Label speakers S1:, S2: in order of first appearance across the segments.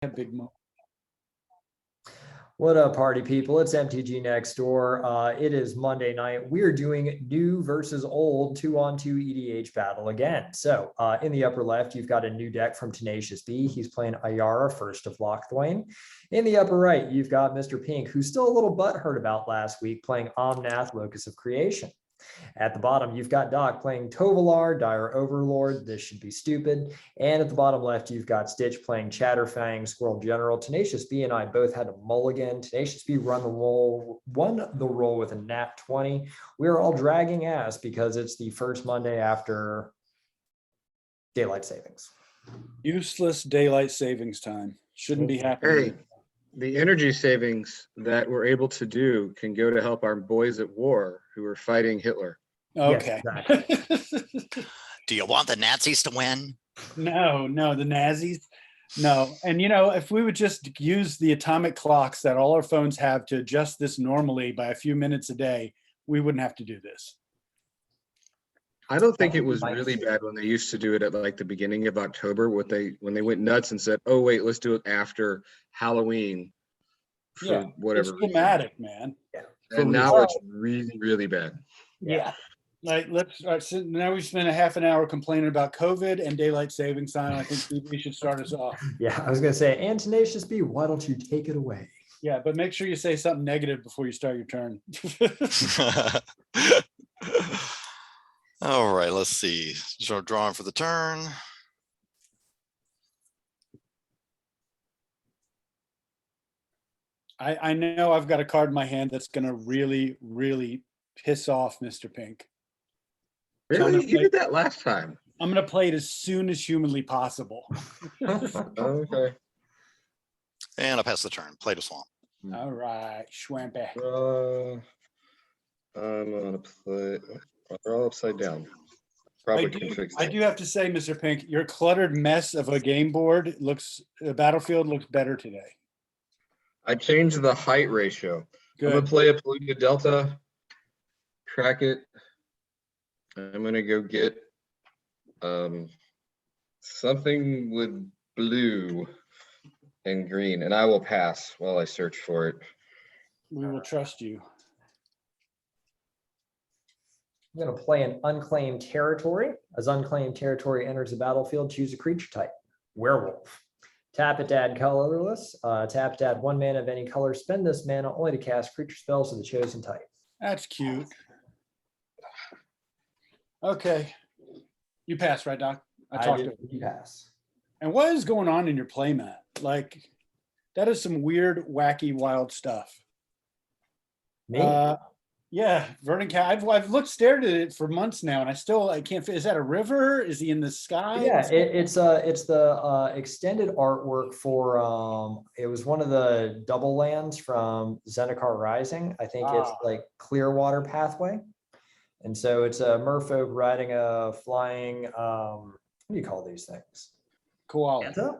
S1: Big Mo.
S2: What up, party people? It's MTG next door. It is Monday night. We are doing new versus old 2-on-2 EDH battle again. So in the upper left, you've got a new deck from Tenacious B. He's playing Ayara, first of Locthawin. In the upper right, you've got Mr. Pink, who's still a little butthurt about last week, playing Omnath, Locus of Creation. At the bottom, you've got Doc playing Tovolar, Dire Overlord. This should be stupid. And at the bottom left, you've got Stitch playing Chatterfang, Squirrel General. Tenacious B and I both had a mulligan. Tenacious B won the roll with a nat 20. We are all dragging ass because it's the first Monday after daylight savings.
S1: Useless daylight savings time. Shouldn't be happening.
S3: Hey, the energy savings that we're able to do can go to help our boys at war who are fighting Hitler.
S1: Okay.
S2: Yes, exactly.
S4: Do you want the Nazis to win?
S1: No, the Nazis. No. And if we would just use the atomic clocks that all our phones have to adjust this normally by a few minutes a day, we wouldn't have to do this.
S3: I don't think it was really bad when they used to do it at like the beginning of October, when they went nuts and said, "Oh wait, let's do it after Halloween." For whatever
S1: it's dramatic, man.
S2: Yeah.
S3: And now it's really, really bad.
S1: Yeah. Like so now we spent a half an hour complaining about COVID and daylight savings time. I think we should start us off.
S2: Yeah, I was gonna say, and Tenacious B, why don't you take it away?
S1: Yeah, but make sure you say something negative before you start your turn.
S4: All right, let's see. So drawing for the turn.
S1: I know I've got a card in my hand that's going to really, really piss off Mr. Pink.
S3: Really? You did that last time.
S1: I'm going to play it as soon as humanly possible.
S3: Okay.
S4: And I'll pass the turn. Play to swamp.
S1: All right, Schwampy.
S3: I'm going to play. They're all upside down. Probably can fix that.
S1: I do have to say, Mr. Pink, your cluttered mess of a game board the battlefield looks better today.
S3: I changed the height ratio.
S1: Good.
S3: I'm going to play a Polluted Delta, crack it. I'm going to go get something with blue and green, and I will pass while I search for it.
S1: We will trust you.
S2: I'm going to play an unclaimed territory. As unclaimed territory enters the battlefield, choose a creature type. Werewolf. Tap it to add colorless. Tap it to add 1 mana of any color. Spend this mana only to cast creature spells of the chosen type.
S1: That's cute. Okay. You pass, right, Doc? I talked to
S2: you pass.
S1: And what is going on in your playmat? Like, that is some weird, wacky, wild stuff.
S2: Me?
S1: Yeah, Vernon Cat. I've stared at it for months now, and I can't. Is that a river? Is he in the sky?
S2: Yeah, it's the extended artwork for it was one of the double lands from Zendikar Rising. I think it's like Clearwater Pathway, and so it's a merfolk riding a flying. What do you call these things?
S1: Koala.
S2: Manta?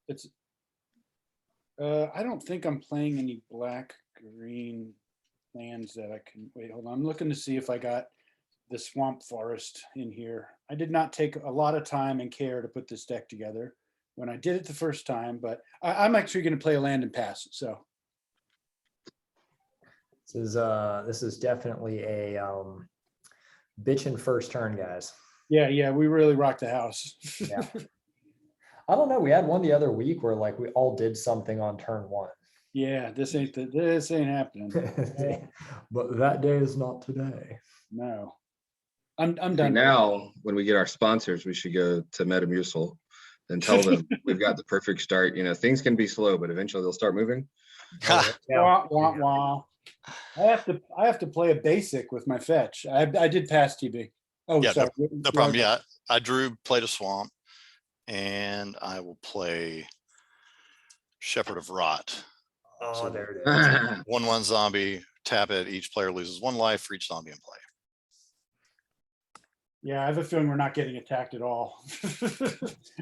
S1: It's. I don't think I'm playing any black-green lands that I can. Wait, hold on. I'm looking to see if I got the Swamp Forest in here. I did not take a lot of time and care to put this deck together when I did it the first time, but I'm actually going to play a land and pass. So
S2: this is definitely a bitchin' first turn, guys.
S1: Yeah, we really rocked the house.
S2: Yeah. I don't know. We had one the other week where like we all did something on turn 1.
S1: Yeah, this ain't happening.
S2: But that day is not today.
S1: No, I'm done.
S3: Now, when we get our sponsors, we should go to Metamucil and tell them we've got the perfect start. Things can be slow, but eventually they'll start moving.
S1: Wah, wah, wah. I have to play a basic with my fetch. I did pass TB. Oh,
S4: Yeah,
S1: sorry.
S4: no problem. Yeah, I drew play to swamp, and I will play Shepherd of Rot.
S2: Oh,
S4: So
S2: there it is.
S4: 1/1 zombie. Tap it. Each player loses 1 life for each zombie in play.
S1: Yeah, I have a feeling we're not getting attacked at all.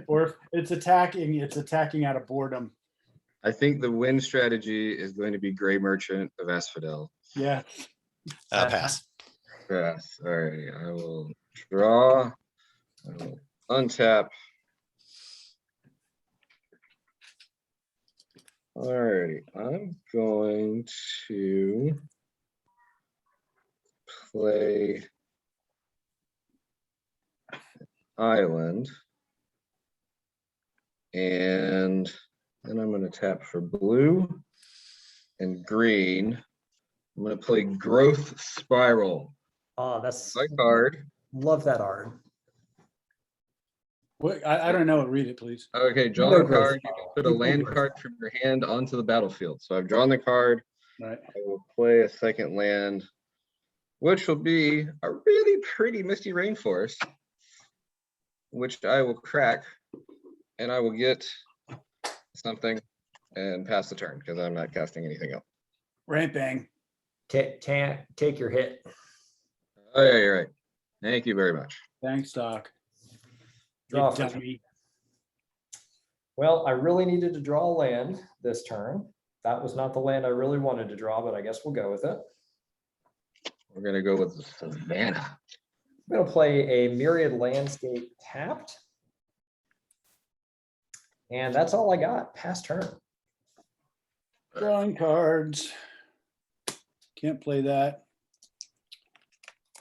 S1: Or if it's attacking out of boredom.
S3: I think the win strategy is going to be Gray Merchant of Asphodel.
S1: Yeah.
S4: Pass.
S3: Yes. All right. I will draw. I will untap. Alrighty, I'm going to play Island. And then I'm going to tap for blue and green. I'm going to play Growth Spiral.
S2: Oh, that's
S3: My card.
S2: love that art.
S1: What, I don't know. Read it, please.
S3: Okay, draw a card. You can put a land card from your hand onto the battlefield. So I've drawn the card.
S1: Right.
S3: I will play a second land, which will be a really pretty Misty Rainforest, which I will crack, and I will get something and pass the turn because I'm not casting anything else.
S1: Ramp bang.
S2: Take your hit.
S3: Oh yeah, you're right. Thank you very much.
S1: Thanks, Doc.
S2: Draw
S1: You
S2: first.
S1: dummy.
S2: Well, I really needed to draw a land this turn. That was not the land I really wanted to draw, but I guess we'll go with it.
S3: We're gonna go with Savannah.
S2: I'm going to play a Myriad Landscape tapped. And that's all I got. Pass turn.
S1: Drawing cards. Can't play that.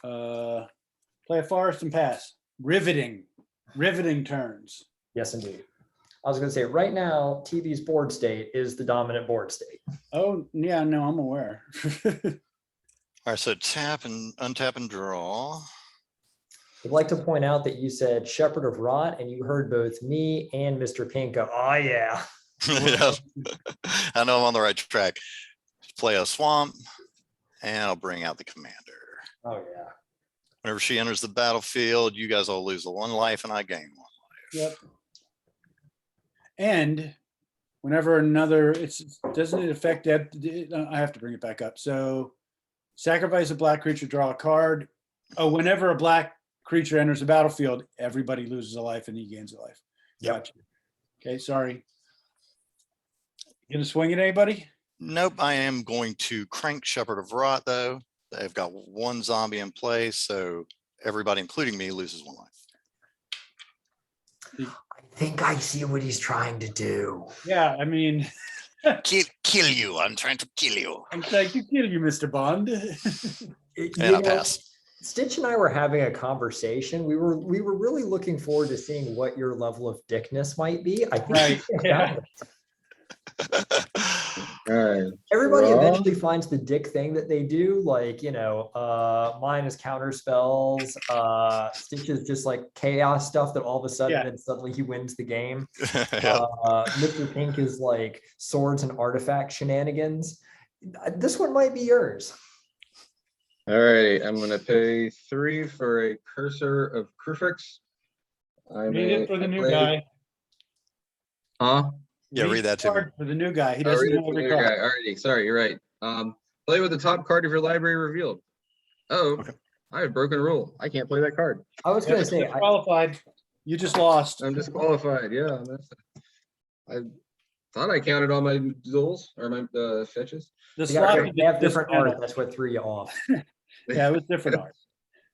S1: Play a forest and pass. Riveting turns.
S2: Yes, indeed. I was going to say right now, TV's board state is the dominant board state.
S1: Oh, yeah, no, I'm aware.
S4: All right, so tap and untap and draw.
S2: I'd like to point out that you said Shepherd of Rot, and you heard both me and Mr. Pink go, oh, yeah.
S4: Yeah. I know I'm on the right track. Play a swamp, and I'll bring out the commander.
S2: Oh, yeah.
S4: Whenever she enters the battlefield, you guys all lose the 1 life, and I gain 1 life.
S1: Yep. And whenever another, doesn't it affect that? I have to bring it back up. So sacrifice a black creature, draw a card. Oh, whenever a black creature enters the battlefield, everybody loses a life and he gains a life.
S2: Yep.
S1: Gotcha. Okay, sorry. You gonna swing at anybody?
S4: Nope, I am going to crank Shepherd of Rot, though. They've got 1 zombie in place, so everybody, including me, loses 1 life.
S2: I think I see what he's trying to do.
S1: Yeah, I mean,
S4: Kill you. I'm trying to kill you.
S1: I'm trying to kill you, Mr. Bond.
S4: And I pass.
S2: Stitch and I were having a conversation. We were really looking forward to seeing what your level of dickness might be. I think
S1: Right.
S2: yeah.
S3: All right.
S2: Everybody
S3: Draw.
S2: eventually finds the dick thing that they do. Like, mine is counter spells. Stitch is just like chaos stuff that all of a sudden,
S1: Yeah.
S2: then suddenly he wins the game.
S4: Yeah.
S2: Mr. Pink is like swords and artifact shenanigans. This one might be yours.
S3: All right. I'm gonna pay 3 for a Cursor of Crufix.
S1: Read it for the new guy.
S3: Huh?
S4: Yeah, read that to me.
S1: For the new guy. He
S3: Oh,
S1: doesn't
S3: read it
S1: know
S3: for the
S1: every
S3: new guy.
S1: card.
S3: Alrighty, sorry, you're right. Play with the top card of your library revealed. Oh,
S4: Okay.
S3: I have broken a rule. I can't play that card.
S2: I was going to say,
S1: Disqualified. You just lost.
S3: I'm disqualified. Yeah, I thought I counted all my duels or my fetches.
S1: The
S2: they got-
S1: sloppy
S2: they have different
S1: panel.
S2: art. That's what threw you off.
S1: Yeah, it was different art.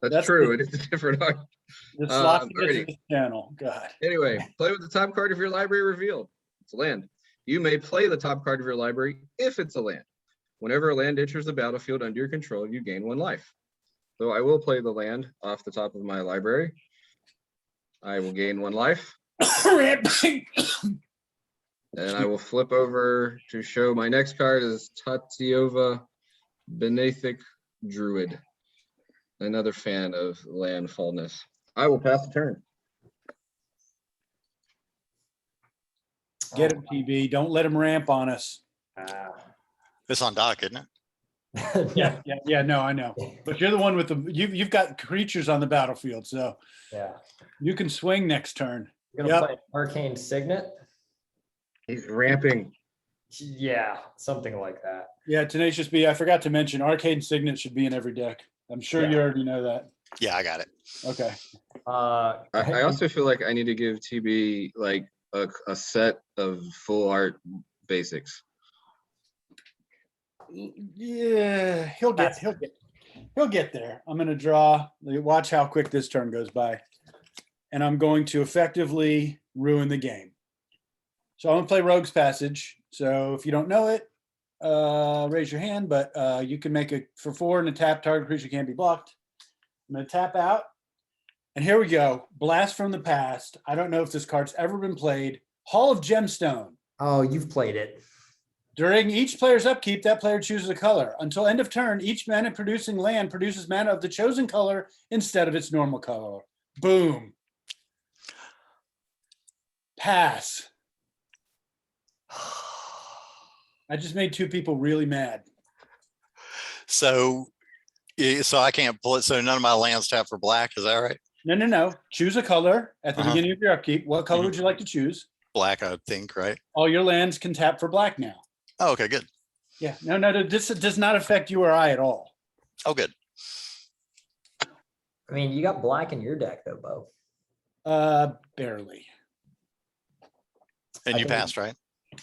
S3: That's true. It is a different art.
S1: The sloppy
S3: alrighty.
S1: channel. God.
S3: Anyway, play with the top card of your library revealed. It's a land. You may play the top card of your library if it's a land. Whenever a land enters the battlefield under your control, you gain 1 life. So I will play the land off the top of my library. I will gain 1 life. And I will flip over to show my next card is Tatiova Benethic Druid. Another fan of landfallness. I will pass the turn.
S1: Get him, TB. Don't let him ramp on us.
S4: It's on Doc, isn't it?
S1: Yeah. No, I know. But you're the one with the. You've got creatures on the battlefield, so
S2: Yeah.
S1: you can swing next turn.
S2: You're going to
S1: Yep.
S2: play Arcane Signet?
S3: He's ramping.
S2: Yeah, something like that.
S1: Yeah, Tenacious B. I forgot to mention Arcane Signet should be in every deck. I'm sure you
S2: Yeah.
S1: already know that.
S4: Yeah, I got it.
S1: Okay.
S3: I also feel like I need to give TB like a set of full art basics.
S1: Yeah, he'll get there. I'm going to draw. Watch how quick this turn goes by, and I'm going to effectively ruin the game. So I'm gonna play Rogue's Passage. So if you don't know it, raise your hand, but you can make it for 4 and a tap. Target creature can't be blocked. I'm gonna tap out. And here we go. Blast from the Past. I don't know if this card's ever been played. Hall of Gemstone.
S2: Oh, you've played it.
S1: During each player's upkeep, that player chooses a color. Until end of turn, each mana producing land produces mana of the chosen color instead of its normal color. Boom. Pass. I just made 2 people really mad.
S4: So I can't pull it. So none of my lands tap for black. Is that right?
S1: No. Choose a color at the beginning of your upkeep. What color would you like to choose?
S4: Black, I think, right?
S1: All your lands can tap for black now.
S4: Oh, okay, good.
S1: Yeah, no, this does not affect you or I at all.
S4: Oh, good.
S2: I mean, you got black in your deck though, Bo.
S1: Barely.
S4: And
S2: I
S4: you
S2: think-
S4: passed, right?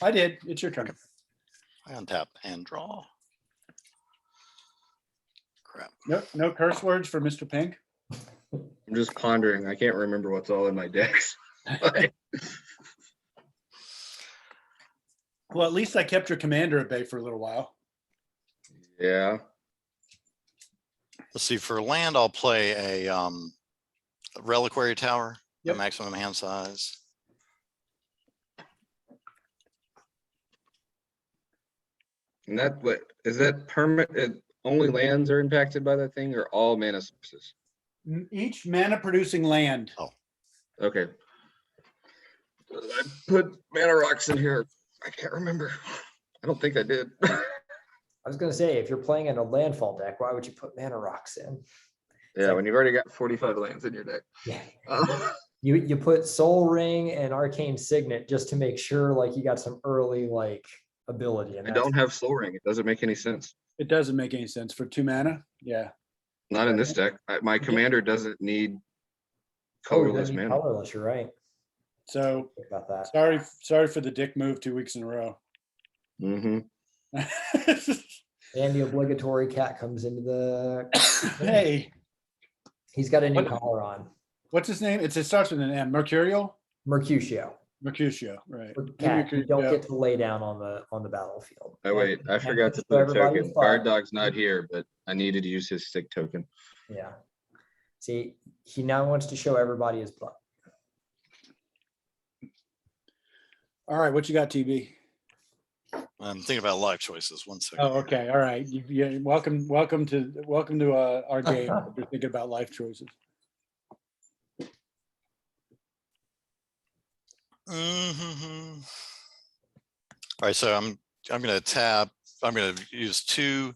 S1: I did. It's your turn.
S4: I untap and draw. Crap.
S1: No curse words for Mr. Pink.
S3: I'm just pondering. I can't remember what's all in my decks.
S1: Well, at least I kept your commander at bay for a little while.
S3: Yeah.
S4: Let's see. For land, I'll play a reliquary tower.
S1: Yep.
S4: The maximum hand size.
S3: And that what is that permanent? Only lands are impacted by that thing, or all mana sources?
S1: Each mana producing land.
S3: Okay. I put mana rocks in here. I can't remember. I don't think I did.
S2: I was gonna say, if you're playing in a landfall deck, why would you put mana rocks in?
S3: Yeah, when you've already got 45 lands in your deck.
S2: Yeah.
S3: Uh,
S2: You put Soul Ring and Arcane Signet just to make sure like you got some early like ability. And
S3: I don't have Soul Ring. It doesn't make any sense.
S1: It doesn't make any sense for 2 mana. Yeah.
S3: Not in this deck. My commander doesn't need
S2: colorless
S3: colorless mana.
S2: Colorless, you're right.
S1: So
S2: Think about that.
S1: sorry for the dick move 2 weeks in a row.
S3: Mm-hmm.
S2: And the obligatory cat comes into the.
S1: Hey,
S2: He's got a new
S1: What-
S2: collar on.
S1: what's his name? It starts with an M. Mercurial?
S2: Mercutio.
S1: Mercutio, right.
S2: Cat, you don't
S1: Mercutio.
S2: get to lay down on the battlefield.
S3: Oh wait, I
S2: And
S3: forgot to
S2: show
S3: put a
S2: everybody
S3: token.
S2: his butt.
S3: Guard dog's not here, but I needed to use his stick token.
S2: Yeah. See, he now wants to show everybody his butt.
S1: All right, what you got, TB?
S4: I'm thinking about life choices. 1 second.
S1: Oh, okay. All right. Welcome to our game. You're thinking about life choices.
S4: Mhm. All right, so I'm gonna tap. I'm gonna use 2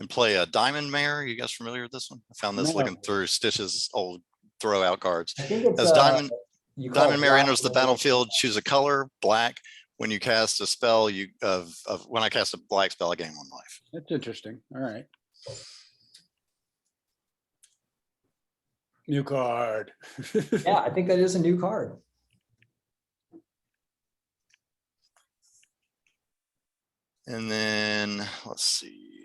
S4: and play a Diamond Mare. You guys familiar with this one? I found this
S1: No.
S4: looking through Stitch's old throw out cards.
S2: I think it's
S4: As Diamond
S2: you call
S4: Diamond
S2: it
S4: Mare
S2: black
S4: enters the
S2: and
S4: battlefield, choose a color, black. When you cast a spell, when I cast a black spell, I gain 1 life.
S1: That's interesting. All right. New card.
S2: Yeah, I think that is a new card.
S4: And then let's see.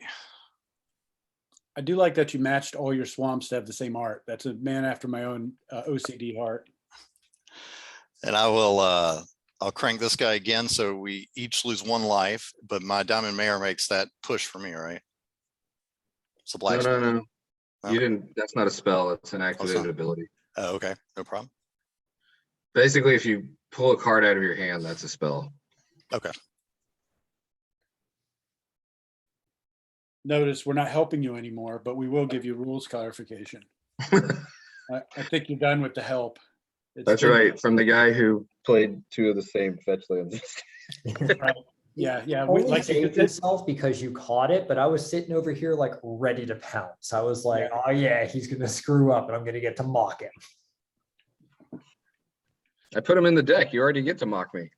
S1: I do like that you matched all your swamps to have the same art. That's a man after my own OCD heart.
S4: And I will I'll crank this guy again, so we each lose 1 life, but my Diamond Mare makes that push for me, right? It's a black
S3: No,
S4: spell.
S3: no, no.
S4: No?
S3: You didn't. That's not a spell. It's an
S4: not.
S3: activated ability.
S4: Oh, okay, no problem.
S3: Basically, if you pull a card out of your hand, that's a spell.
S4: Okay.
S1: Notice we're not helping you anymore, but we will give you rules clarification. I think you're done with the help. It's
S3: That's
S1: been-
S3: right. From the guy who played 2 of the same fetch lands.
S1: Right. Yeah.
S2: Only
S1: Like you
S2: saved
S1: said,
S2: yourself because you caught it, but I was sitting over here like ready to pounce. I was like,
S1: Yeah.
S2: oh yeah, he's gonna screw up and I'm gonna get to mock him.
S3: I put him in the deck. You already get to mock me.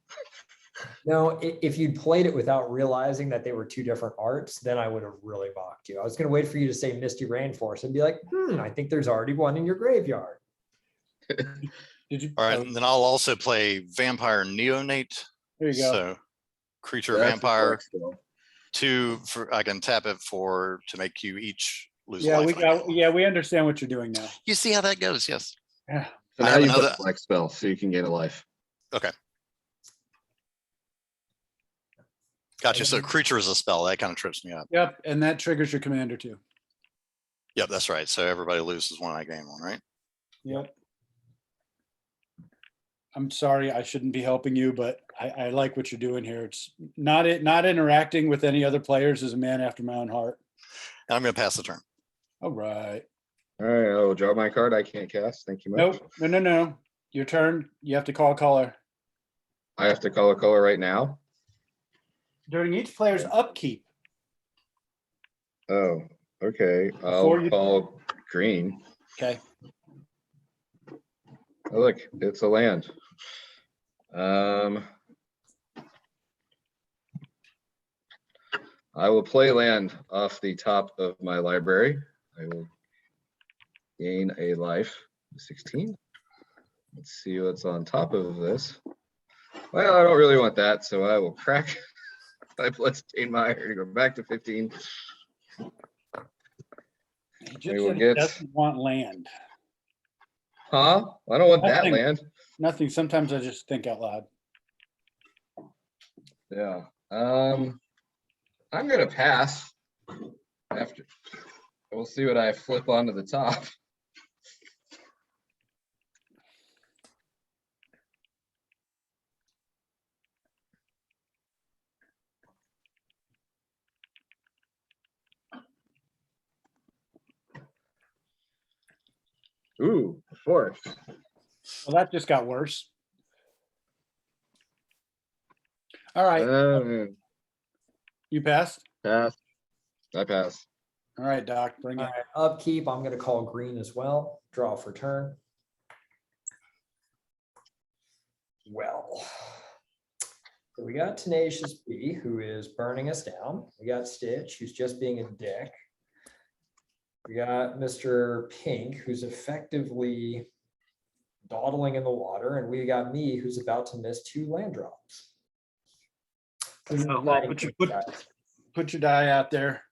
S2: No, if you'd played it without realizing that they were 2 different arts, then I would have really mocked you. I was gonna wait for you to say Misty Rainforest and be like, I think there's already one in your graveyard.
S1: did you?
S4: All right,
S1: oh,
S4: and then I'll also play Vampire Neonate.
S1: there you go.
S4: So creature
S3: That's a
S4: vampire,
S3: black spell.
S4: 2 for I can tap it to make you each lose a
S1: Yeah,
S4: life.
S1: we understand what you're doing now.
S4: You see how that goes? Yes.
S1: Yeah.
S3: So
S4: I
S3: now
S4: have
S3: you put
S4: another-
S3: a black spell, so you can gain a life.
S4: Okay. Gotcha. So creature is a spell. That kind of trips me up.
S1: Yep, and that triggers your commander too.
S4: Yep, that's right. So everybody loses one, I gain one, right?
S1: Yep. I'm sorry, I shouldn't be helping you, but I like what you're doing here. It's not interacting with any other players as a man after my own heart.
S4: And I'm going to pass the turn.
S1: All right.
S3: All right, I will draw my card. I can't cast. Thank you much.
S1: Nope. No. Your turn. You have to call a color.
S3: I have to call a color right now.
S1: During each player's upkeep.
S3: Oh, okay.
S1: Before
S3: I'll
S1: you-
S3: call green.
S1: Okay.
S3: Oh, look, it's a land. I will play land off the top of my library. I will gain a life, 16. Let's see what's on top of this. Well, I don't really want that, so I will crack my Bloodstained Mire to go back to 15.
S1: He
S3: We
S1: just
S3: will
S1: said he
S3: get-
S1: doesn't want land.
S3: Huh? I don't want that
S1: Nothing.
S3: land.
S1: Nothing. Sometimes I just think out loud.
S3: Yeah. I'm gonna pass after. We'll see what I flip onto the top. Ooh, forest.
S1: Well, that just got worse. All right. You passed?
S3: Pass. I pass.
S1: All right, Doc, bring
S2: All
S1: it.
S2: right, upkeep, I'm gonna call green as well. Draw for turn. Well, so we got Tenacious B, who is burning us down. We got Stitch, who's just being a dick. We got Mr. Pink, who's effectively dawdling in the water, and we got me, who's about to miss 2 land drops.
S1: Well, put your die out there.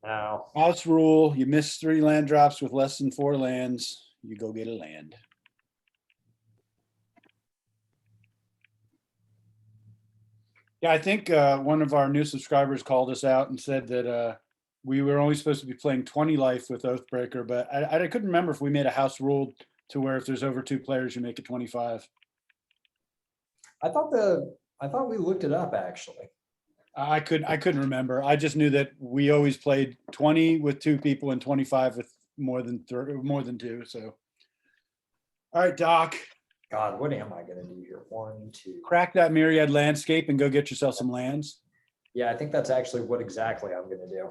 S2: Now,
S1: House rule, you miss 3 land drops with less than 4 lands, you go get a land. Yeah, I think one of our new subscribers called us out and said that we were only supposed to be playing 20 life with Oathbreaker, but I couldn't remember if we made a house rule to where if there's over 2 players, you make it 25.
S2: I thought we looked it up actually.
S1: I couldn't remember. I just knew that we always played 20 with 2 people and 25 with more than 2. So, all right, Doc,
S2: God, what am I gonna do here? 1, 2.
S1: crack that myriad landscape and go get yourself some lands.
S2: Yeah, I think that's actually what exactly I'm gonna do.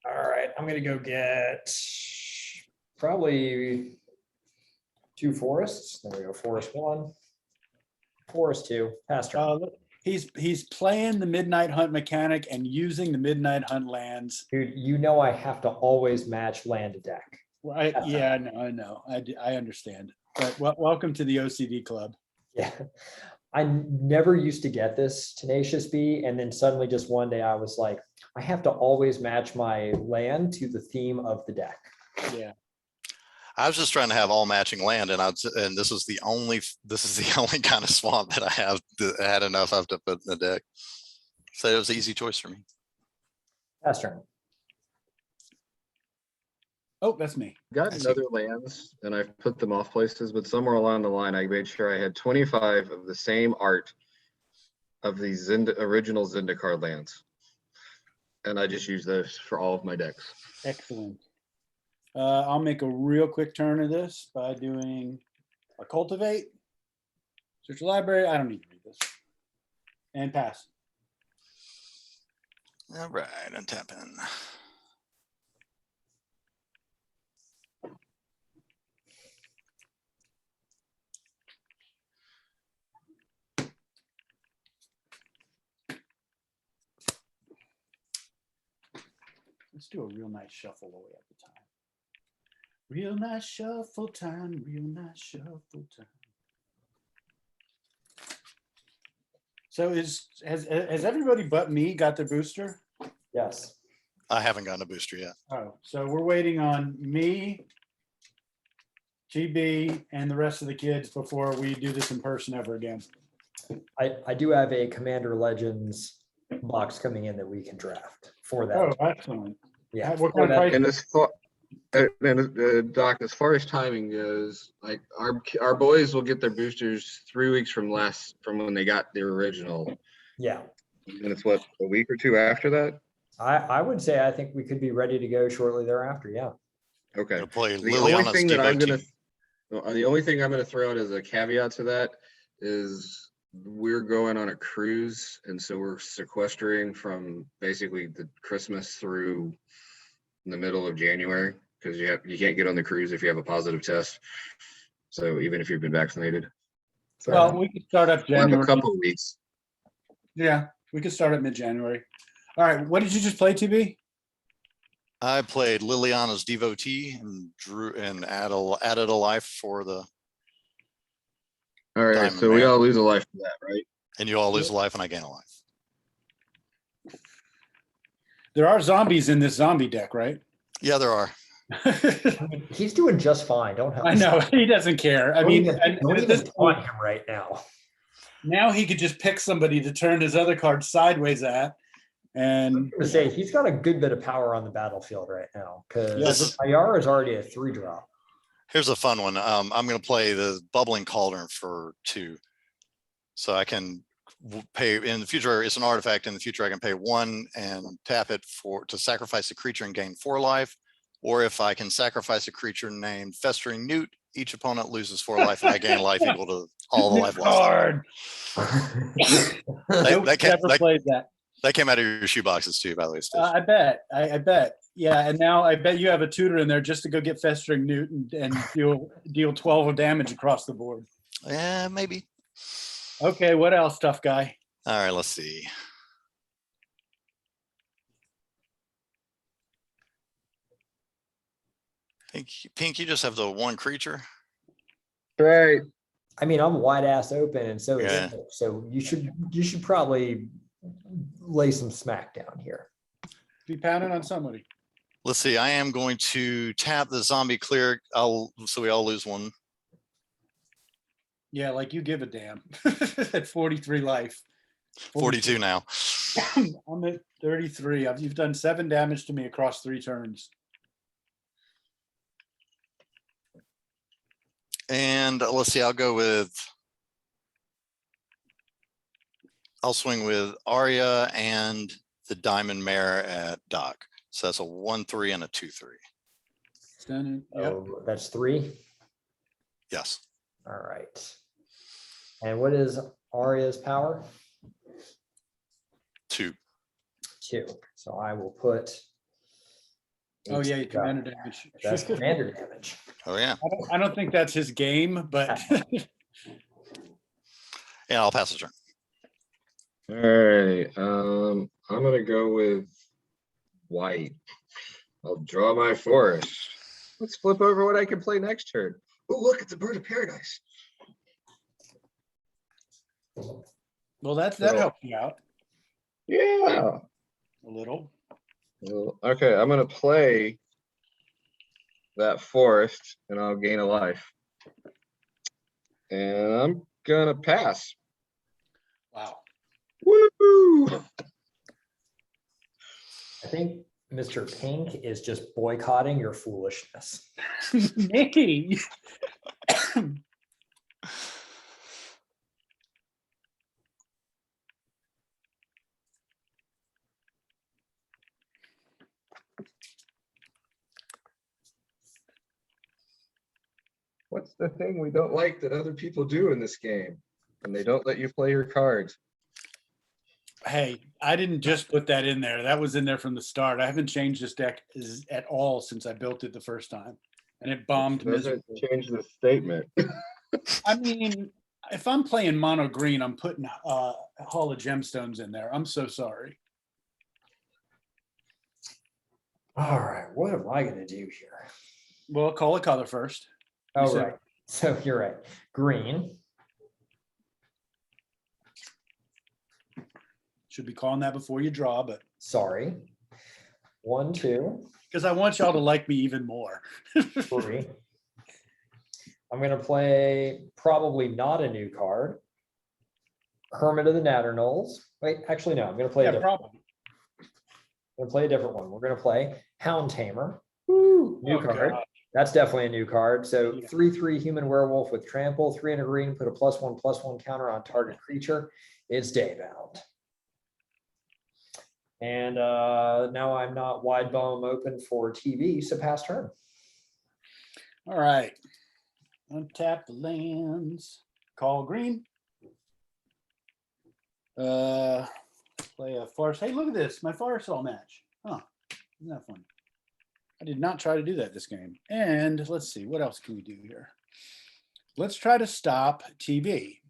S2: All right, I'm gonna go get probably 2 forests. There we go, forest 1, forest 2, pass turn.
S1: He's playing the Midnight Hunt mechanic and using the Midnight Hunt lands.
S2: Dude, you know I have to always match land to deck.
S1: Right? Yeah, I know. I understand. But welcome to the OCD club.
S2: Yeah, I never used to get this Tenacious B, and then suddenly just one day I was like, I have to always match my land to the theme of the deck.
S1: Yeah.
S4: I was just trying to have all matching land, and this is the only kind of swamp that I have that had enough of to put in the deck. So it was an easy choice for me.
S2: Pass turn.
S1: Oh, that's me.
S3: Gotten other lands and I've put them off places, but somewhere along the line, I made sure I had 25 of the same art of the original Zendikar lands. And I just use those for all of my decks.
S1: Excellent. I'll make a real quick turn of this by doing a cultivate, search the library. I don't need to read this. And pass.
S4: All right, untap in.
S1: Let's do a real nice shuffle away at the time. Real nice shuffle time, real nice shuffle time. So has everybody but me got their booster?
S2: Yes.
S4: I haven't gotten a booster yet.
S1: Oh, so we're waiting on me, GB, and the rest of the kids before we do this in person ever again.
S2: I do have a Commander Legends box coming in that we can draft for that.
S1: Oh, excellent.
S2: Yeah.
S1: What
S2: for
S1: kind of
S2: that-
S1: price?
S3: And as far, Doc, as far as timing goes, like our boys will get their boosters 3 weeks from when they got their original.
S2: Yeah.
S3: And it's what, a week or two after that?
S2: I would say I think we could be ready to go shortly thereafter. Yeah.
S3: Okay.
S4: Gonna play
S3: The only
S4: Liliana's
S3: thing that I'm gonna,
S4: devotee.
S3: the only thing I'm gonna throw out as a caveat to that is we're going on a cruise, and so we're sequestering from basically the Christmas through the middle of January, because you can't get on the cruise if you have a positive test. So even if you've been vaccinated. So
S1: Well, we could start up
S3: we'll have a
S1: January.
S3: couple of weeks.
S1: Yeah, we could start at mid-January. All right, what did you just play, TB?
S4: I played Liliana's devotee and added a life for the,
S3: All right,
S4: Diamond
S3: so we
S4: Man.
S3: all lose a life for that, right?
S4: and you all lose a life and I gain a life.
S1: There are zombies in this zombie deck, right?
S4: Yeah, there are.
S2: I mean, he's doing just fine. Don't have.
S1: I know, he doesn't care. I
S2: Don't
S1: mean,
S2: even,
S1: and
S2: don't
S1: at
S2: even
S1: this point,
S2: taunt him right now.
S1: now he could just pick somebody to turn his other card sideways at. And
S2: To say he's got a good bit of power on the battlefield right now
S1: Yeah,
S2: because
S1: this-
S2: Ayara is already a 3-drop.
S4: Here's a fun one. I'm gonna play the bubbling cauldron for 2. So I can pay in the future, it's an artifact. In the future, I can pay 1 and tap it to sacrifice a creature and gain 4 life. Or if I can sacrifice a creature named Festering Newt, each opponent loses 4 life and I gain life equal to all the life lost.
S1: card.
S4: They-
S1: Nope,
S4: they can't-
S1: never played that.
S4: That came out of your shoe boxes too, by the way, Stitch.
S1: I bet. I bet. Yeah, and now I bet you have a tutor in there just to go get Festering Newt and deal 12 of damage across the board.
S4: Yeah, maybe.
S1: Okay, what else, tough guy?
S4: All right, let's see. Pink, you just have the 1 creature.
S3: Right.
S2: I mean, I'm wide ass open, and so is
S4: Yeah.
S2: it. So you should probably lay some smack down here.
S1: Be pounding on somebody.
S4: Let's see. I am going to tap the zombie cleric. So we all lose 1.
S1: Yeah, like you give a damn. At 43 life.
S4: 42 now.
S1: I'm at 33. You've done 7 damage to me across 3 turns.
S4: And let's see. I'll swing with Arya and the Diamond Mare at Doc. So that's a 1-3 and a 2-3.
S1: Yep.
S2: Oh, that's 3.
S4: Yes.
S2: All right. And what is Arya's power?
S4: 2.
S2: 2. So I will put.
S1: Oh yeah, you
S2: Got
S1: commander
S2: it.
S1: damage.
S2: That's commander damage.
S4: Oh yeah.
S1: I don't think that's his game, but
S4: Yeah, I'll pass the turn.
S3: All right. I'm gonna go with white. I'll draw my forest. Let's flip over what I can play next turn. Oh, look, it's a bird of paradise.
S1: well, that
S3: So-
S1: helps you out
S3: Yeah.
S1: a little.
S3: Well, okay, I'm gonna play that forest and I'll gain a life. And I'm gonna pass.
S1: Wow.
S3: Woo!
S2: I think Mr. Pink is just boycotting your foolishness.
S1: Nicky.
S3: What's the thing we don't like that other people do in this game? And they don't let you play your cards.
S1: Hey, I didn't just put that in there. That was in there from the start. I haven't changed this deck at all since I built it the first time. And it bombed
S3: Doesn't
S1: miserably.
S3: change the statement.
S1: I mean, if I'm playing mono green, I'm putting Hall of Gemstones in there. I'm so sorry.
S2: All right, what am I gonna do here?
S1: Well, call a color first. You
S2: Oh,
S1: said-
S2: right. So you're right. Green.
S1: Should be calling that before you draw, but
S2: Sorry. 1, 2,
S1: because I want y'all to like me even more.
S2: 3. I'm gonna play probably not a new card. Hermit of the Natternolls. Wait, actually, no, I'm going to play a
S1: Yeah,
S2: different.
S1: probably.
S2: We're gonna play a different one. We're gonna play Hound Tamer. Woo, new
S1: Oh,
S2: card.
S1: God.
S2: That's definitely a new card. So
S1: Yeah.
S2: 3/3 human werewolf with trample, 3 and a green, put a +1/+1 counter on target creature. It's day bound. And now I'm not wide bomb open for TV, so pass turn.
S1: All right. Untap the lands. Call green. Play a farce. Hey, look at this. My farce all match. Huh. Isn't that fun? I did not try to do that this game. And let's see, what else can we do here? Let's try to stop TV.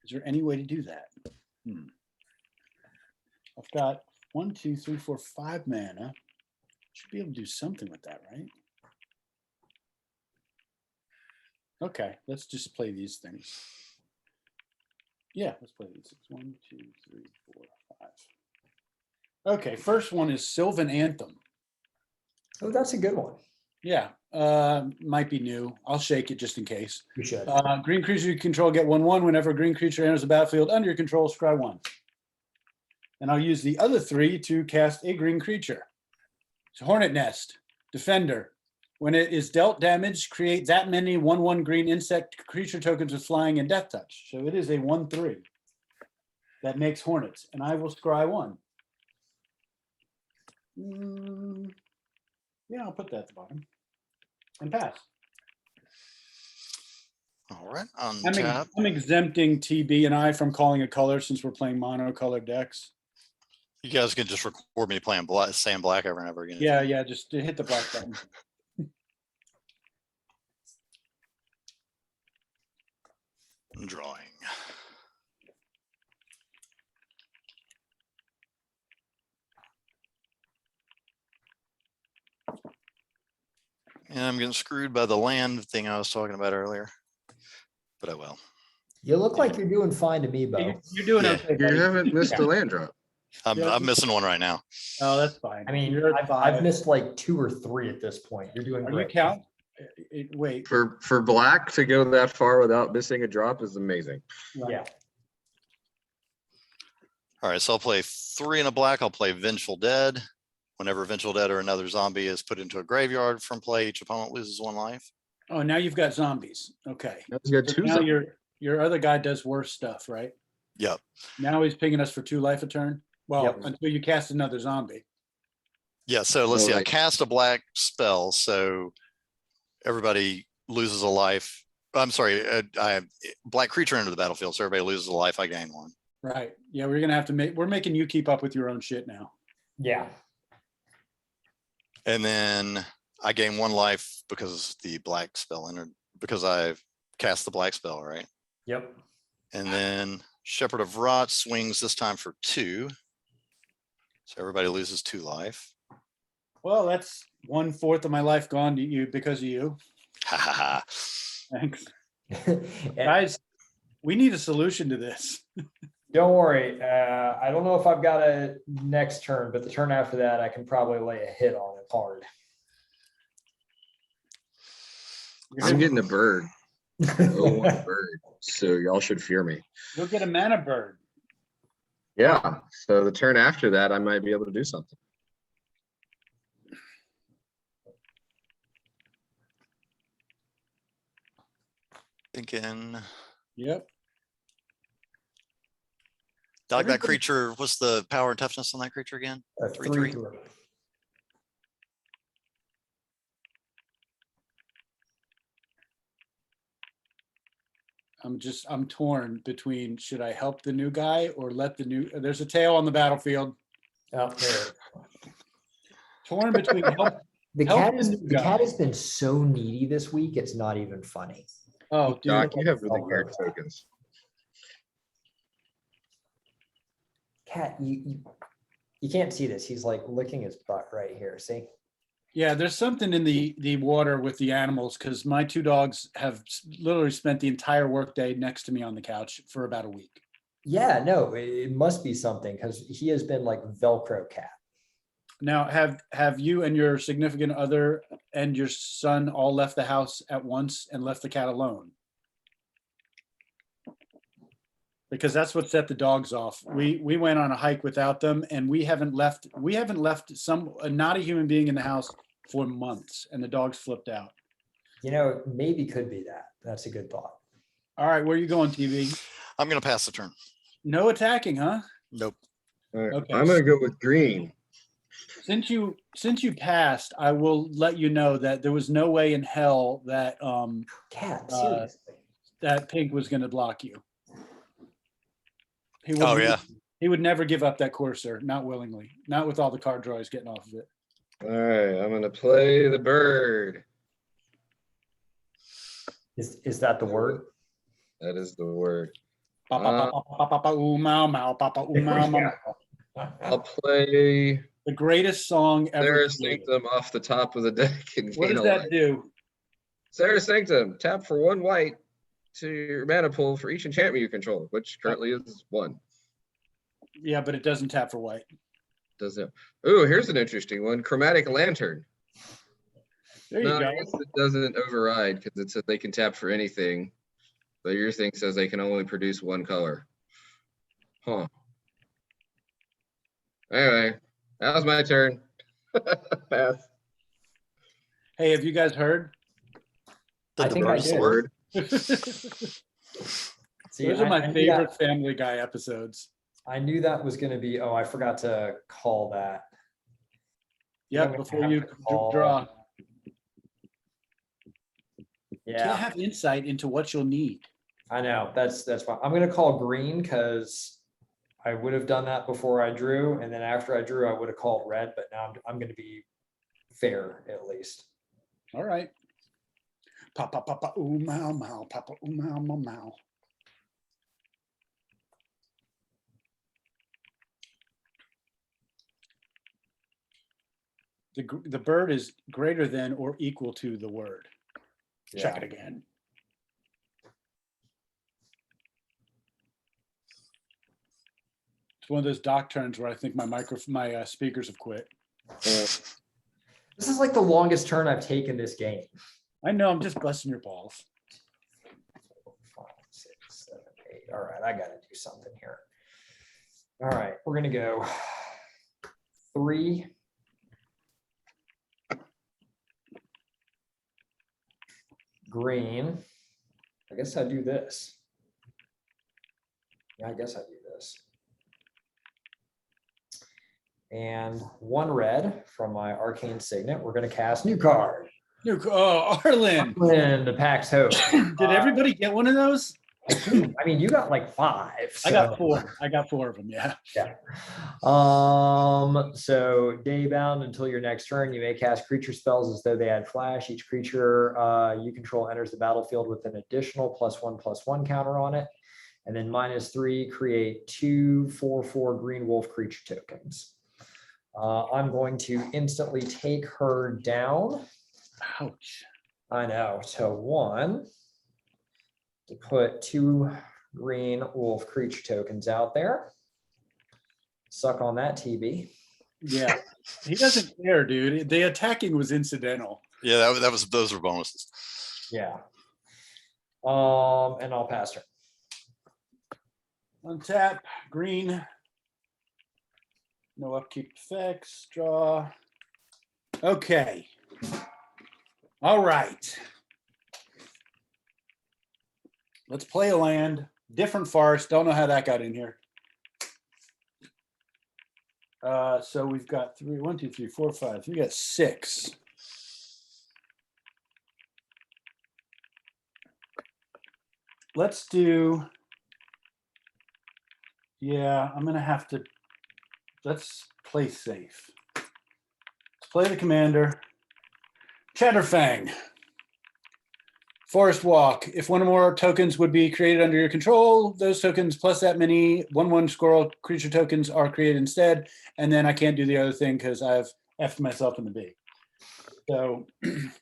S1: Is there any way to do that? I've got 1, 2, 3, 4, 5 mana. Should be able to do something with that, right? Okay, let's just play these things. Yeah, let's play these. 1, 2, 3, 4, 5. Okay, first one is Sylvan Anthem.
S2: Oh, that's a good one.
S1: Yeah, might be new. I'll shake it just in case.
S2: You should.
S1: Green creature you control get 1/1 whenever a green creature enters the battlefield under your control, scry 1. And I'll use the other 3 to cast a green creature. So Hornet Nest, Defender. When it is dealt damage, create that many 1/1 green insect creature tokens with flying and death touch. So it is a 1/3 that makes hornets, and I will scry 1. Yeah, I'll put that at the bottom and pass.
S4: All right,
S1: I'm
S4: untap.
S1: exempting TB and I from calling a color since we're playing monocolored decks.
S4: You guys can just record me playing black, saying black over and over again.
S1: Yeah, just hit the black button.
S4: Drawing. And I'm getting screwed by the land thing I was talking about earlier, but I will.
S2: You look like you're doing fine to me, Bo.
S1: You're doing
S4: Yeah.
S1: okay.
S3: You
S1: buddy.
S3: haven't missed a land drop.
S4: I'm missing one right now.
S1: Oh, that's fine.
S2: I mean,
S1: You're at
S2: I've
S1: 5.
S2: missed like 2 or 3 at this point. You're doing
S1: Are you
S2: great.
S1: count? Wait.
S3: For black to go that far without missing a drop is amazing.
S2: Yeah.
S4: All right, so I'll play 3 in a black. I'll play Vengeful Dead. Whenever Vengeful Dead or another zombie is put into a graveyard from play, each opponent loses 1 life.
S1: Oh, now you've got zombies. Okay.
S3: Now he's got
S1: So
S3: 2
S1: now
S3: zombies.
S1: your other guy does worse stuff, right?
S4: Yep.
S1: Now he's pinging us for 2 life a turn. Well,
S2: Yep.
S1: until you cast another zombie.
S4: Yeah, so let's see. I
S3: Alright.
S4: cast a black spell, so everybody loses a life. I'm sorry, I black creature into the battlefield, so everybody loses a life. I gain 1.
S1: Right. Yeah, we're gonna have to we're making you keep up with your own shit now.
S2: Yeah.
S4: And then I gain 1 life because the black spell entered, because I've cast the black spell, right?
S2: Yep.
S4: And then Shepherd of Rot swings this time for 2. So everybody loses 2 life.
S1: Well, that's 1/4 of my life gone to you because of you.
S4: Ha ha ha.
S1: Thanks.
S2: And
S1: Guys, we need a solution to this.
S2: don't worry. I don't know if I've got a next turn, but the turn after that, I can probably lay a hit on it hard.
S3: I'm getting a bird. Oh, one bird. So y'all should fear me.
S1: You'll get a mana bird.
S3: Yeah. So the turn after that, I might be able to do something.
S4: Thinking,
S1: Yep.
S4: dog, that
S1: Everybody-
S4: creature, what's the power and toughness on that creature again? 3/3.
S2: 3/3.
S1: I'm torn between should I help the new guy or let the new, there's a tail on the battlefield.
S2: Out there.
S1: Torn between help.
S2: The
S1: Help
S2: cat
S1: the
S2: is
S1: new
S2: the
S1: guy.
S2: cat has been so needy this week. It's not even funny.
S1: Oh, dude.
S3: Doc, you have really weird tokens.
S2: Cat, you can't see this. He's like licking his butt right here. See?
S1: Yeah, there's something in the water with the animals because my 2 dogs have literally spent the entire workday next to me on the couch for about a week.
S2: Yeah, no, it must be something because he has been like Velcro cat.
S1: Now, have you and your significant other and your son all left the house at once and left the cat alone? because that's what set the dogs off. We went on a hike without them, and we haven't left not a human being in the house for months, and the dogs flipped out.
S2: Maybe could be that. That's a good thought.
S1: All right, where are you going, TV?
S4: I'm gonna pass the turn.
S1: No attacking, huh?
S4: Nope.
S3: All right,
S1: Okay.
S3: I'm gonna go with green.
S1: Since you passed, I will let you know that there was no way in hell that
S2: Cat, seriously.
S1: that pink was going to block you.
S4: Oh, yeah.
S1: He would never give up that courser, not willingly, not with all the card draws getting off of it.
S3: All right, I'm gonna play the bird.
S2: Is that the word?
S3: That is the word.
S1: Ooh, mau, mau, papa, ooh, mau, mau.
S3: I'll play
S1: The greatest song ever.
S3: Sarah
S1: created.
S3: Sanctum off the top of the deck. And
S1: What
S3: gain
S1: does
S3: a
S1: that
S3: life.
S1: do?
S3: Sarah Sanctum, tap for 1 white to your mana pool for each enchantment you control, which currently is 1.
S1: Yeah, but it doesn't tap for white.
S3: Does it? Ooh, here's an interesting one. Chromatic Lantern.
S1: There you
S3: No,
S1: go.
S3: I guess it doesn't override because it says they can tap for anything, but your thing says they can only produce 1 color. Huh. Anyway, that was my turn. Pass.
S1: Hey, have you guys heard?
S2: I think I
S4: Diverse
S2: did.
S4: word.
S1: Those
S2: See,
S1: are my
S2: I knew
S1: favorite
S2: that-
S1: Family Guy episodes.
S2: I knew that was going to be. Oh, I forgot to call that.
S1: Yep,
S2: gonna
S1: before
S2: have
S1: you
S2: to call-
S1: draw.
S2: Yeah,
S1: Can't have insight into what you'll need.
S2: I know. That's fine. I'm going to call green because I would have done that before I drew, and then after I drew, I would have called red. But now I'm going to be fair at least.
S1: All right. Papa, papa, ooh, mau, mau, papa, ooh, mau, mau, mau. The bird is greater than or equal to the word. Check it again. It's one of those dock turns where I think my speakers have quit.
S2: This is like the longest turn I've taken this game.
S1: I know, I'm just busting your balls.
S2: 5, 6, 7, 8. All right, I got to do something here. All right, we're gonna go 3. Green. I guess I do this. Yeah, I guess I do this. And 1 red from my arcane signet. We're gonna cast new card.
S1: Arlen,
S2: And the Pax Hope.
S1: did everybody get one of those?
S2: I mean, you got like 5.
S1: I got
S2: so-
S1: 4. I got 4 of them, yeah.
S2: Yeah. So day bound until your next turn, you may cast creature spells as though they had flash. Each creature you control enters the battlefield with an additional +1/+1 counter on it. And then -3, create 2 4/4 green wolf creature tokens. I'm going to instantly take her down.
S1: Ouch.
S2: I know. So 1 to put 2 green wolf creature tokens out there. Suck on that, TB.
S1: Yeah. He doesn't care, dude. The attacking was incidental.
S4: Yeah, those were bonuses.
S2: Yeah. And I'll pass her.
S1: Untap, green. No upkeep effects, draw. Okay. All right. Let's play a land. Different forest. Don't know how that got in here. So we've got 3, 1, 2, 3, 4, 5. We got 6. Let's do. Yeah, I'm gonna have to. Let's play safe. Let's play the commander. Chatterfang. Forest Walk. If one or more tokens would be created under your control, those tokens plus that many 1/1 squirrel creature tokens are created instead. And then I can't do the other thing because I've effed myself in the B. So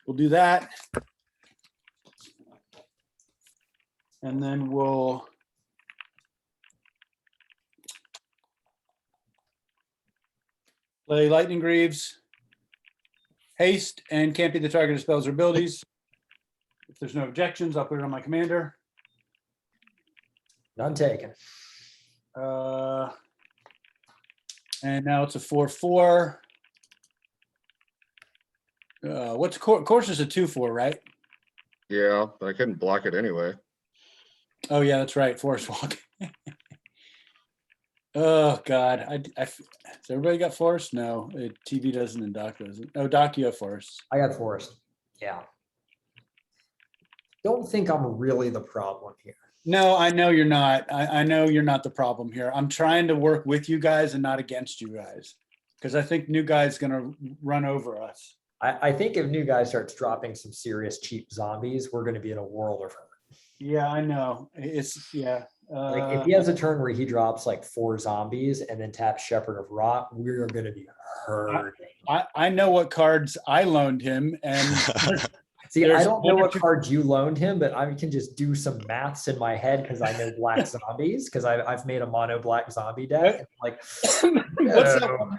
S1: we'll do that. And then we'll play Lightning Greaves. Haste and can't be the target of spells or abilities. If there's no objections, I'll put it on my commander.
S2: None taken.
S1: And now it's a 4/4. What's course is a 2/4, right?
S3: Yeah, but I couldn't block it anyway.
S1: Oh yeah, that's right. Forest walk. Oh God, has everybody got forest? No, TV doesn't and Doc doesn't. Oh, Doc, you have forest.
S2: I got forest. Yeah. Don't think I'm really the problem here.
S1: No, I know you're not. I know you're not the problem here. I'm trying to work with you guys and not against you guys, because I think new guy's gonna run over us.
S2: I think if new guy starts dropping some serious cheap zombies, we're going to be in a world of hurt.
S1: Yeah, I know. Yeah.
S2: Like if he has a turn where he drops like 4 zombies and then taps Shepherd of Rot, we're going to be hurting.
S1: I know what cards I loaned him, and
S2: See, I
S1: there's
S2: don't know
S1: one or
S2: what
S1: two-
S2: cards you loaned him, but I can just do some maths in my head because I know black zombies because I've made a mono black zombie deck. And like,
S1: what's that one?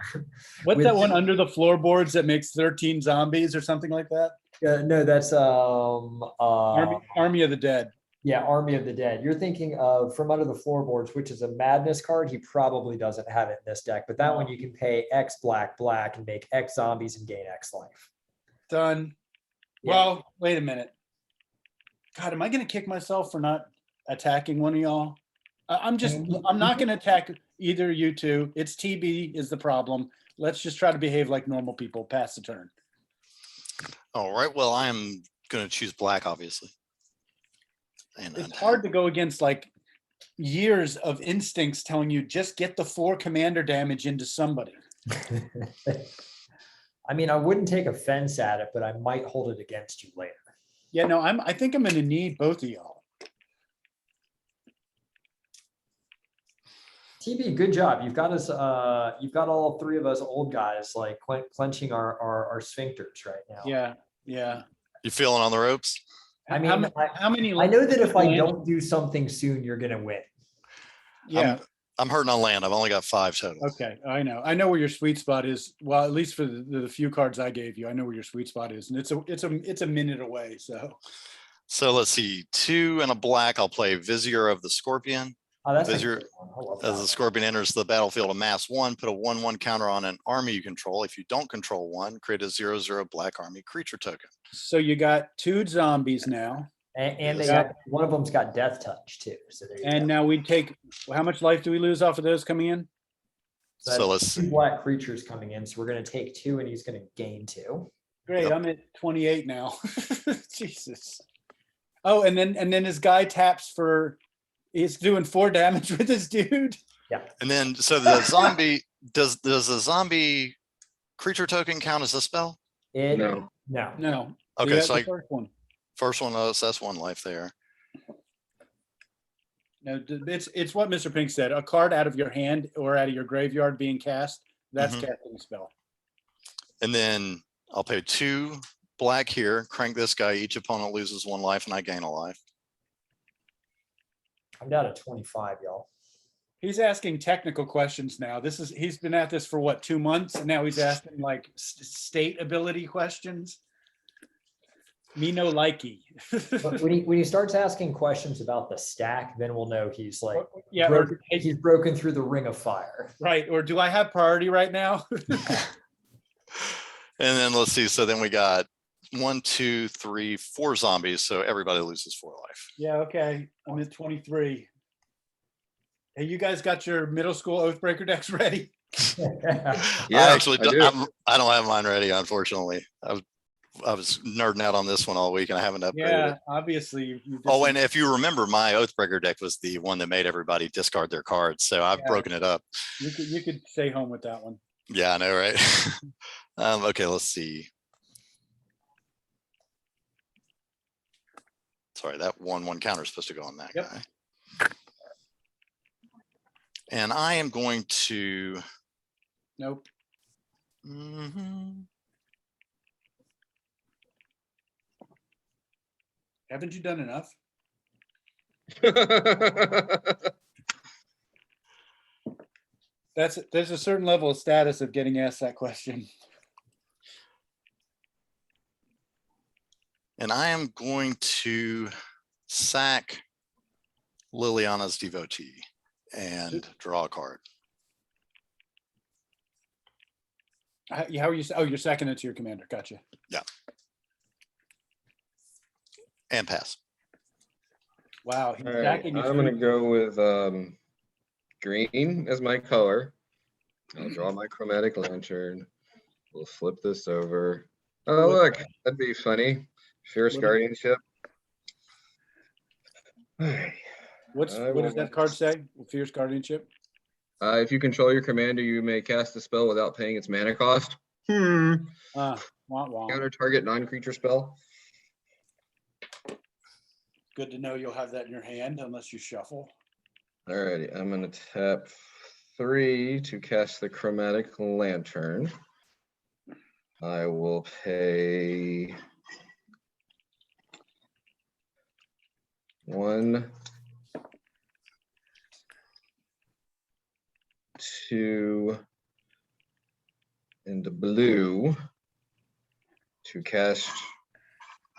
S1: What's
S2: With-
S1: that one under the floorboards that makes 13 zombies or something like that?
S2: no, that's
S1: Army of the Dead.
S2: Yeah, Army of the Dead. You're thinking of From Under the Floorboards, which is a madness card. He probably doesn't have it in this deck, but that one you can pay X black and make X zombies and gain X life.
S1: Done.
S2: Yeah.
S1: Well, wait a minute. God, am I going to kick myself for not attacking one of y'all? I'm not going to attack either of you two. It's TB is the problem. Let's just try to behave like normal people. Pass the turn.
S4: All right, well, I am gonna choose black, obviously. And
S1: It's hard to go against like years of instincts telling you just get the 4 commander damage into somebody.
S2: I mean, I wouldn't take offense at it, but I might hold it against you later.
S1: Yeah, no, I think I'm going to need both of y'all.
S2: TB, good job. You've got us. You've got all 3 of us old guys like clenching our sphincters right now.
S1: Yeah, yeah.
S4: you feeling on the ropes?
S2: I mean,
S1: how many?
S2: I know that if I
S1: land-
S2: don't do something soon, you're gonna win.
S1: Yeah.
S4: I'm hurting on land. I've only got 5 total.
S1: Okay, I know where your sweet spot is. Well, at least for the few cards I gave you, I know where your sweet spot is, and it's a minute away.
S4: So let's see, 2 and a black. I'll play Vizier of the Scorpion.
S2: Oh, that's a
S4: Vizier,
S2: good one. I love
S4: as the
S2: that.
S4: Scorpion enters the battlefield, amass 1, put a 1/1 counter on an army you control. If you don't control 1, create a 0/0 black army creature token.
S1: So you got 2 zombies now,
S2: And they
S1: Yeah.
S2: got, one of them's got death touch too. So there you
S1: and
S2: go.
S1: now we take. How much life do we lose off of those coming in?
S2: So
S4: So
S2: that's
S4: let's
S2: 2
S4: see.
S2: black creatures coming in. So we're gonna take 2, and he's gonna gain 2.
S1: Great,
S4: Yep.
S1: I'm at 28 now. Jesus. Oh, and then his guy taps for. He's doing 4 damage with this dude.
S4: And then, so the zombie, does the zombie creature token count as a spell?
S3: No.
S2: No.
S1: No.
S4: Okay,
S1: the
S4: so I,
S1: first one.
S4: first one, so that's 1 life there.
S1: No, it's what Mr. Pink said. A card out of your hand or out of your graveyard being cast. That's
S4: Mhm.
S1: casting a spell.
S4: And then I'll pay 2 black here, crank this guy. Each opponent loses 1 life and I gain a life.
S2: I'm down to 25, y'all.
S1: He's asking technical questions now. He's been at this for what, 2 months, and now he's asking like state ability questions. Me no likey.
S2: But when he starts asking questions about the stack, then we'll know he's like
S1: Yeah,
S2: he's broken through the ring of fire.
S1: right. Or do I have priority right now?
S4: And then let's see, so then we got 1, 2, 3, 4 zombies. So everybody loses 4 life.
S1: Yeah, okay. I'm at 23. Hey, you guys got your middle school Oathbreaker decks ready?
S3: Yeah,
S4: I actually
S3: I
S4: don't,
S3: do.
S4: I don't have mine ready, unfortunately. I was nerding out on this one all week and I haven't upgraded
S1: Yeah,
S4: it.
S1: obviously. you
S4: Oh,
S1: just-
S4: and if you remember, my Oathbreaker deck was the one that made everybody discard their cards. So I've
S1: Yeah.
S4: broken it up.
S1: you could stay home with that one.
S4: Yeah, I know, right? Okay, let's see. Sorry, that 1/1 counter is supposed to go on that
S1: Yep.
S4: guy. And I am going to.
S1: Nope.
S4: Mhm.
S1: Haven't you done enough? There's a certain level of status of getting asked that question.
S4: And I am going to sack Liliana's Devotee and draw a card.
S1: How are you? Oh, you're second it to your commander. Gotcha.
S4: And pass.
S1: Wow. He's
S3: All right,
S1: stacking his
S3: I'm gonna
S1: food.
S3: go with green as my color. I'll draw my chromatic lantern. We'll flip this over. Oh, look, that'd be funny. Fierce
S1: What-
S3: Guardianship. All right.
S1: What does that card say? Fierce Guardianship?
S3: If you control your commander, you may cast a spell without paying its mana cost.
S1: Wah, wah.
S3: Counter target non-creature spell.
S1: Good to know you'll have that in your hand unless you shuffle.
S3: Alrighty, I'm gonna tap 3 to cast the chromatic lantern. I will pay 1, 2, and the blue to cast.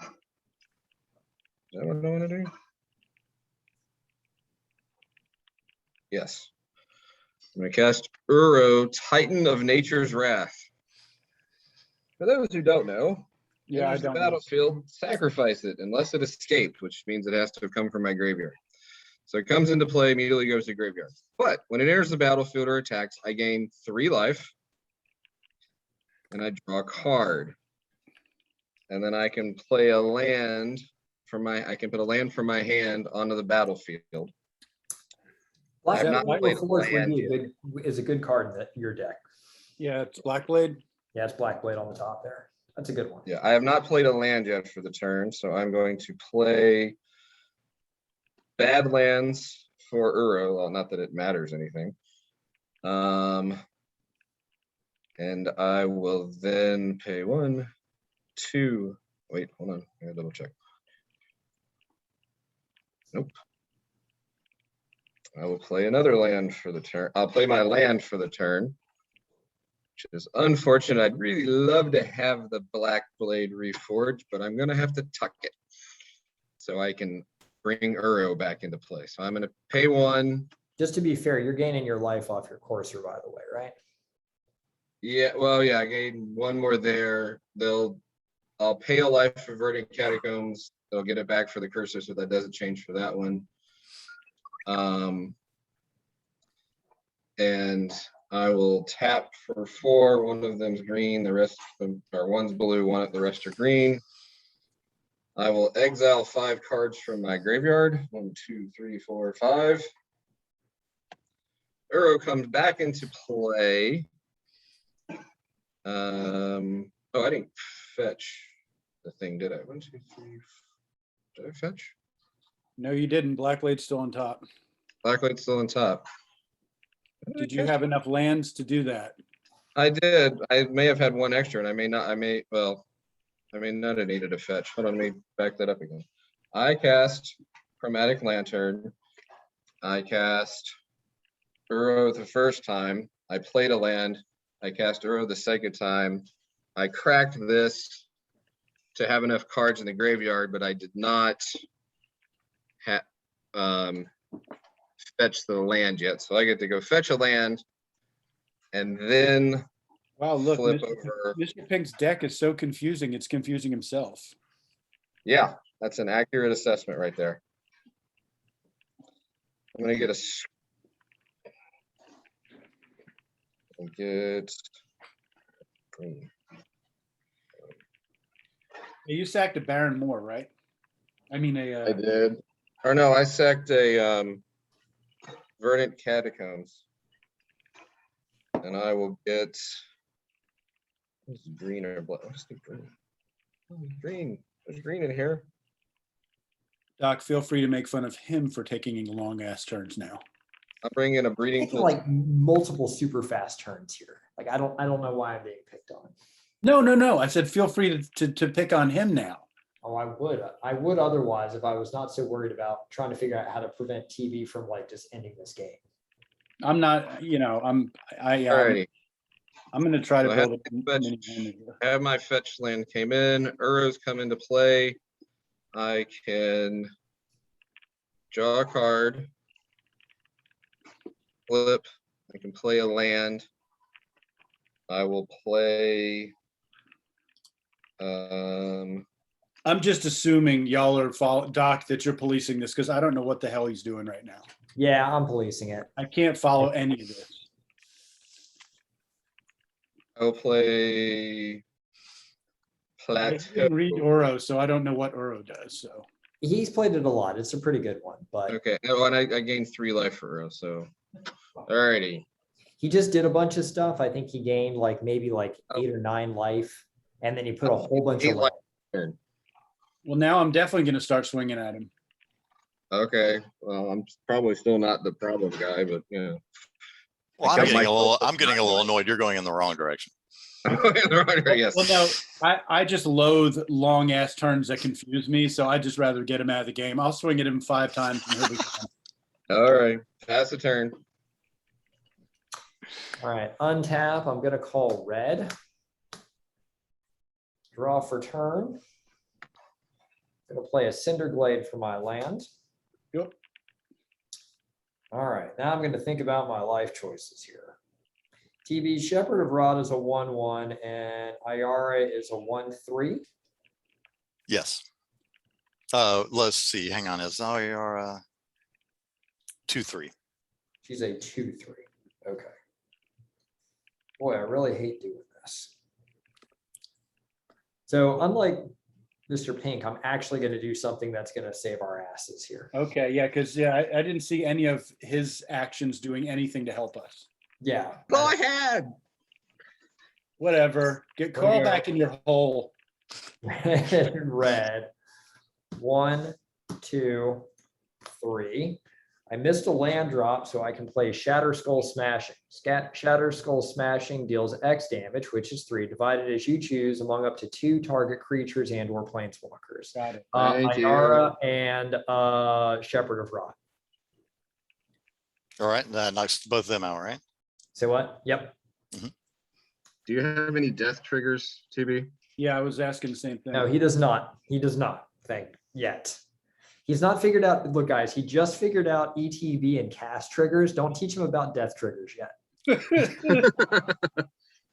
S3: Is that what I want to do? Yes. I'm going to cast Uro, Titan of Nature's Wrath. For those who don't know,
S1: Yeah, I
S3: enters the
S1: don't know.
S3: battlefield, sacrifice it unless it escaped, which means it has to have come from my graveyard. So it comes into play, immediately goes to graveyard. But when it enters the battlefield or attacks, I gain 3 life, and I draw a card. And then I can play a land from I can put a land from my hand onto the battlefield.
S2: Black
S3: I've not played
S2: Force would
S3: land
S2: be is a good card in your deck.
S1: Yeah, it's Blackblade.
S2: Yeah, it's Blackblade on the top there. That's a good one.
S3: Yeah, I have not played a land yet for the turn, so I'm going to play Badlands for Uro. Well, not that it matters anything. And I will then pay 1, 2. Wait, hold on. I gotta double check. Nope. I will play another land for the turn. I'll play my land for the turn, which is unfortunate. I'd really love to have the Black Blade reforged, but I'm gonna have to tuck it so I can bring Uro back into play. So I'm gonna pay 1.
S2: Just to be fair, you're gaining your life off your courser, by the way, right?
S3: Yeah, well, yeah, I gained 1 more there. I'll pay a life for Verdant Catacombs. They'll get it back for the cursor, so that doesn't change for that one. And I will tap for 4. One of them's green, the rest of them are one's blue, the rest are green. I will exile 5 cards from my graveyard. 1, 2, 3, 4, 5. Uro comes back into play. Oh, I didn't fetch the thing, did I? 1, 2, 3. Did I fetch?
S1: No, you didn't. Blackblade's still on top.
S3: Blacklight's still on top.
S1: Did you have enough lands to do that?
S3: I did. I may have had 1 extra, and I may not. Well, I may not have needed a fetch. Hold on, let me back that up again. I cast Chromatic Lantern. I cast Uro the first time. I played a land. I cast Uro the second time. I cracked this to have enough cards in the graveyard, but I did not fetch the land yet. So I get to go fetch a land and then
S1: Wow, look,
S3: flip
S1: Mr.
S3: over.
S1: Mr. Pink's deck is so confusing, it's confusing himself.
S3: Yeah, that's an accurate assessment right there. I'm gonna get green.
S1: You sacked a Baron Moore, right? I mean,
S3: I did. Or no, I sacked a Verdant Catacombs. And I will get what's green or black? What's the green? Oh, green. There's green in here.
S1: Doc, feel free to make fun of him for taking long ass turns now.
S3: I'll bring in a breeding
S2: Taking
S3: pool.
S2: like multiple super fast turns here. Like I don't know why I'm being picked on.
S1: No. I said feel free to pick on him now.
S2: Oh, I would otherwise if I was not so worried about trying to figure out how to prevent TV from like just ending this game.
S1: I'm not, I'm
S3: Alrighty.
S1: going to try to
S3: So I
S1: build
S3: have
S1: a
S3: fetch-
S1: mini hand here.
S3: I have my fetch land came in. Uro's come into play. I can Draw a card. Flip. I can play a land. I will play.
S1: I'm just assuming y'all are Doc, that you're policing this because I don't know what the hell he's doing right now.
S2: Yeah, I'm policing it.
S1: I can't follow any of this.
S3: I'll play.
S1: I
S3: Plateau.
S1: didn't read Uro, so I don't know what Uro does. So
S2: He's played it a lot. It's a pretty good one, but
S3: Okay. Oh, and I gained 3 life for Uro, so. Alrighty.
S2: he just did a bunch of stuff. I think he gained like maybe like 8 or 9 life, and then he put a whole bunch
S3: 8
S2: of
S3: life.
S1: well, now I'm definitely going to start swinging at him.
S3: Okay. Well, I'm probably still not the problem guy, but yeah.
S4: Well,
S3: I
S4: I'm
S3: got
S4: getting
S3: my-
S4: a little annoyed. You're going in the wrong direction.
S3: Yes.
S1: Well, no, I just loathe long ass turns that confuse me, so I just rather get him out of the game. I'll swing at him 5 times. And he'll be gone.
S3: All right. Pass the turn.
S2: All right, untap. I'm gonna call red. Draw for turn. Gonna play a Cinder Glade for my land.
S1: Yep.
S2: All right, now I'm gonna think about my life choices here. TB Shepherd of Rod is a 1/1 and Ayara is a 1/3.
S4: Yes. Let's see. Hang on. Is Ayara 2/3?
S2: She's a 2/3. Okay. Boy, I really hate doing this. So unlike Mr. Pink, I'm actually going to do something that's going to save our asses here.
S1: Okay, yeah, because I didn't see any of his actions doing anything to help us.
S2: Yeah.
S3: Go ahead.
S1: Whatever. Get Carl
S2: here.
S1: back in your hole.
S2: Red. 1, 2, 3. I missed a land drop, so I can play Shatter Skull Smashing. Shatter Skull Smashing deals X damage, which is 3, divided as you choose among up to 2 target creatures and or planeswalkers.
S1: Got it.
S3: Thank you.
S2: Ayara and Shepherd of Rod.
S4: All right. That knocks both of them out, right?
S2: Say what? Yep.
S3: Do you have any death triggers, TB?
S1: Yeah, I was asking the same thing.
S2: No, he does not. He does not. Thank yet. He's not figured out. Look, guys, he just figured out ETB and cast triggers. Don't teach him about death triggers yet.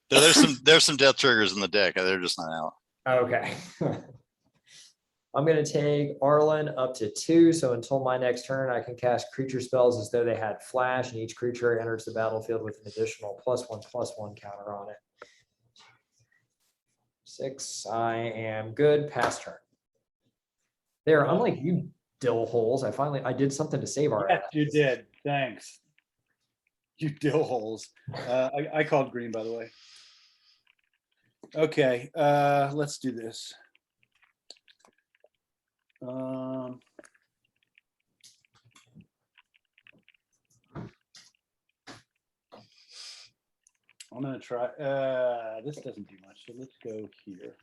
S4: There's some death triggers in the deck. They're just not out.
S2: Okay. I'm going to take Arlen up to 2. So until my next turn, I can cast creature spells as though they had flash, and each creature enters the battlefield with an additional +1/+1 counter on it. 6. I am good. Pass turn. There, unlike you dill holes, I did something to save our
S1: Yes,
S2: ass.
S1: you did. Thanks. You dill holes. I called green, by the way. Okay, let's do this. I'm gonna try. This doesn't do much, so let's go here.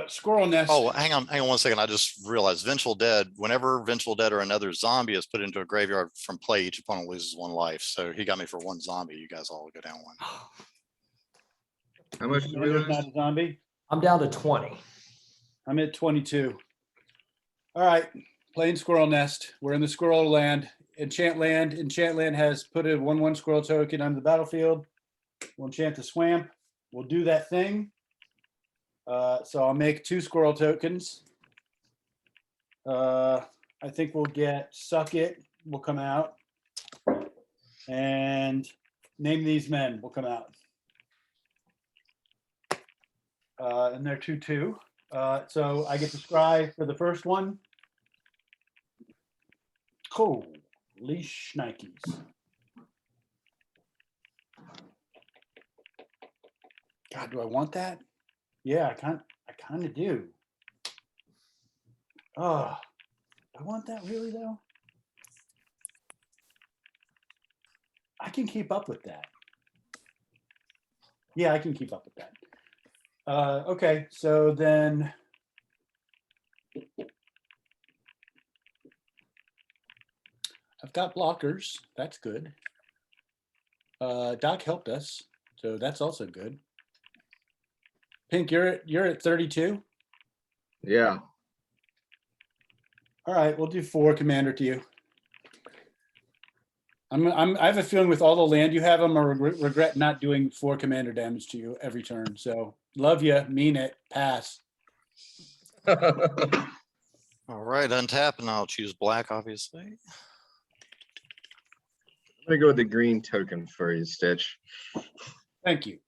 S1: Squirrel nest.
S4: Oh, hang on 1 second. I just realized Vengeful Dead. Whenever Vengeful Dead or another zombie is put into a graveyard from play, each opponent loses 1 life. So he got me for 1 zombie. You guys all go down 1.
S3: How much do we
S1: Commander's
S3: lose?
S1: not a zombie.
S2: I'm down to 20.
S1: I'm at 22. All right, playing Squirrel Nest. We're in the Squirrel Land. Enchant Land. Enchant Land has put a 1/1 Squirrel token on the battlefield. We'll enchant the Swamp. We'll do that thing. So I'll make 2 Squirrel tokens. I think we'll get Suck It will come out. And Name These Men will come out. And they're 2/2. So I get to scry for the first one. Holy shnikes. God, do I want that? Yeah, I kind of do. Oh, I want that really though. I can keep up with that. Yeah, I can keep up with that. Okay, so then I've got blockers. That's good. Doc helped us, so that's also good. Pink, you're at 32.
S3: Yeah.
S1: All right, we'll do 4 commander to you. I have a feeling with all the land you have, I'm gonna regret not doing 4 commander damage to you every turn. So love you, mean it, pass.
S4: All right, untap and I'll choose black, obviously.
S3: I'm gonna go with the green token for you, Stitch.
S1: Thank you.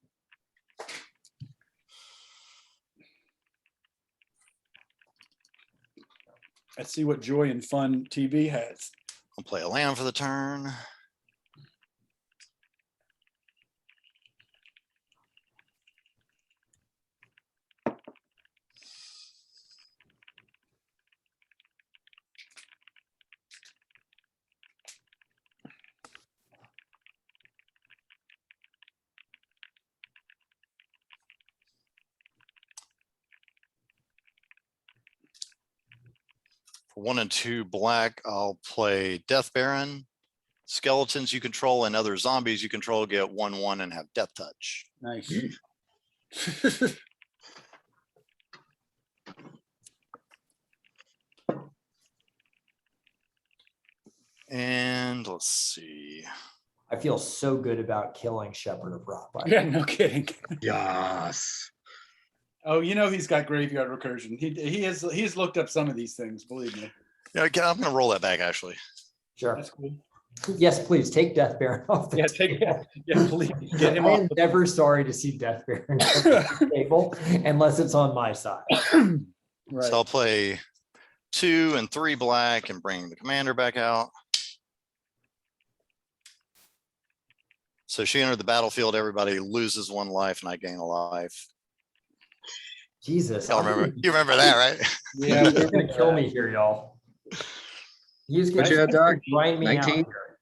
S1: Let's see what Joy and Fun TV has.
S4: I'll play a land for the turn. For 1 and 2 black, I'll play Death Baron. Skeletons you control and other zombies you control get 1/1 and have death touch.
S1: Nice.
S4: And let's see.
S2: I feel so good about killing Shepherd of Rot. By the
S1: Yeah,
S2: way.
S1: no kidding.
S3: Yes.
S1: Oh, you know he's got graveyard recursion. He's looked up some of these things, believe me.
S4: Yeah, I'm gonna roll that back actually.
S2: Sure.
S1: That's cool.
S2: Yes, please take Death Baron off the
S1: Yeah,
S2: table.
S1: please get him
S2: I
S1: off.
S2: am never sorry to see Death Baron off the table unless it's on my side.
S1: Right.
S4: So I'll play 2 and 3 black and bring the commander back out. So she entered the battlefield, everybody loses 1 life and I gain a life.
S2: Jesus.
S4: Y'all remember, you remember that, right?
S1: Yeah,
S2: He's gonna kill me here, y'all. He's
S3: What
S2: gonna
S3: you had, Doc?
S2: grind me out
S3: 19?
S2: here.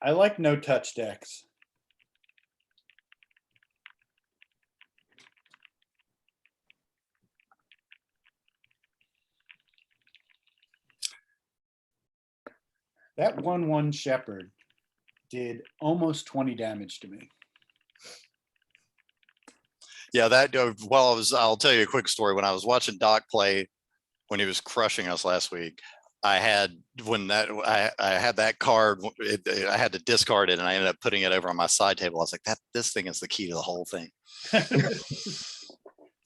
S1: I like no touch decks. That 1/1 Shepherd did almost 20 damage to me.
S4: Yeah, that I'll tell you a quick story. When I was watching Doc play, when he was crushing us last week, I had that card, I had to discard it and I ended up putting it over on my side table. I was like, this thing is the key to the whole thing.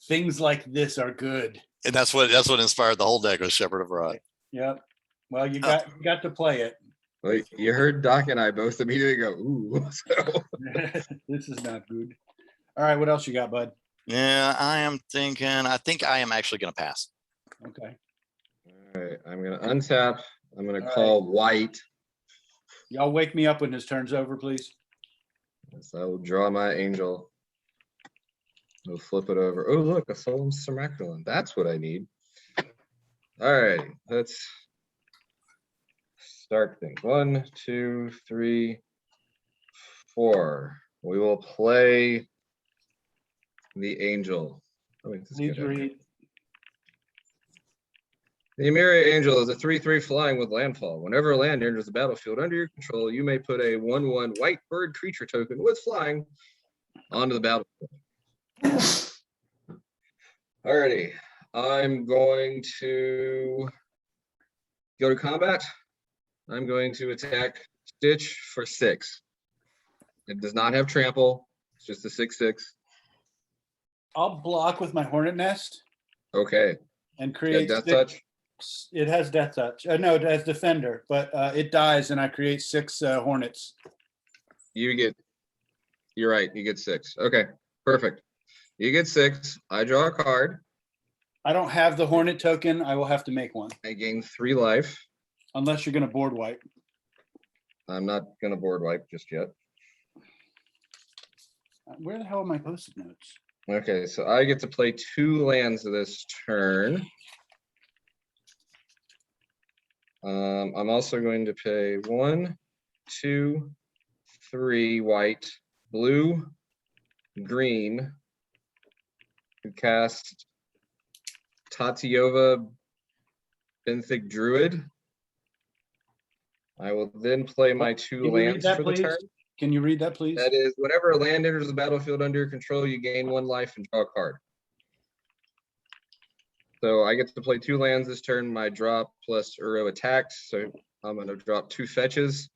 S1: Things like this are good.
S4: And that's what inspired the whole deck was Shepherd of Rot.
S1: Yep. Well, you got to play it.
S3: Well, you heard Doc and I both immediately go, ooh. So.
S1: This is not good. All right, what else you got, bud?
S4: Yeah, I think I am actually going to pass.
S1: Okay.
S3: All right, I'm gonna untap. I'm gonna
S1: All
S3: call white.
S1: Y'all wake me up when his turn's over, please.
S3: So I will draw my angel. We'll flip it over. Oh, look, a solemn Sermaculon. That's what I need. All right, let's start things. 1, 2, 3, 4. We will play the angel. Oh, wait, this is
S1: Please
S3: good.
S1: read.
S3: The Emiria Angel is a 3/3 flying with landfall. Whenever a land enters the battlefield under your control, you may put a 1/1 white bird creature token with flying onto the battlefield. Alrighty, I'm going to go to combat. I'm going to attack Stitch for 6. It does not have trample. It's just a 6/6.
S1: I'll block with my Hornet Nest
S3: Okay.
S1: and
S3: Yeah,
S1: create
S3: death
S1: 6.
S3: touch.
S1: It has death touch. No, it has defender, but it dies and I create 6 Hornets.
S3: You're right. You get 6. Okay, perfect. You get 6. I draw a card.
S1: I don't have the Hornet token. I will have to make one.
S3: I gain 3 life.
S1: Unless you're going to board wipe.
S3: I'm not going to board wipe just yet.
S1: Where the hell are my post-it notes?
S3: Okay, so I get to play 2 lands this turn. I'm also going to pay 1, 2, 3 white, blue, green to cast Tatiova Benthic Druid. I will then play my 2
S1: Can you read
S3: lands
S1: that,
S3: for the
S1: please?
S3: turn.
S1: Can you read that, please?
S3: That is, whenever a land enters the battlefield under your control, you gain 1 life and draw a card. So I get to play 2 lands this turn. My drop plus Uro attacks. So I'm going to drop 2 fetches.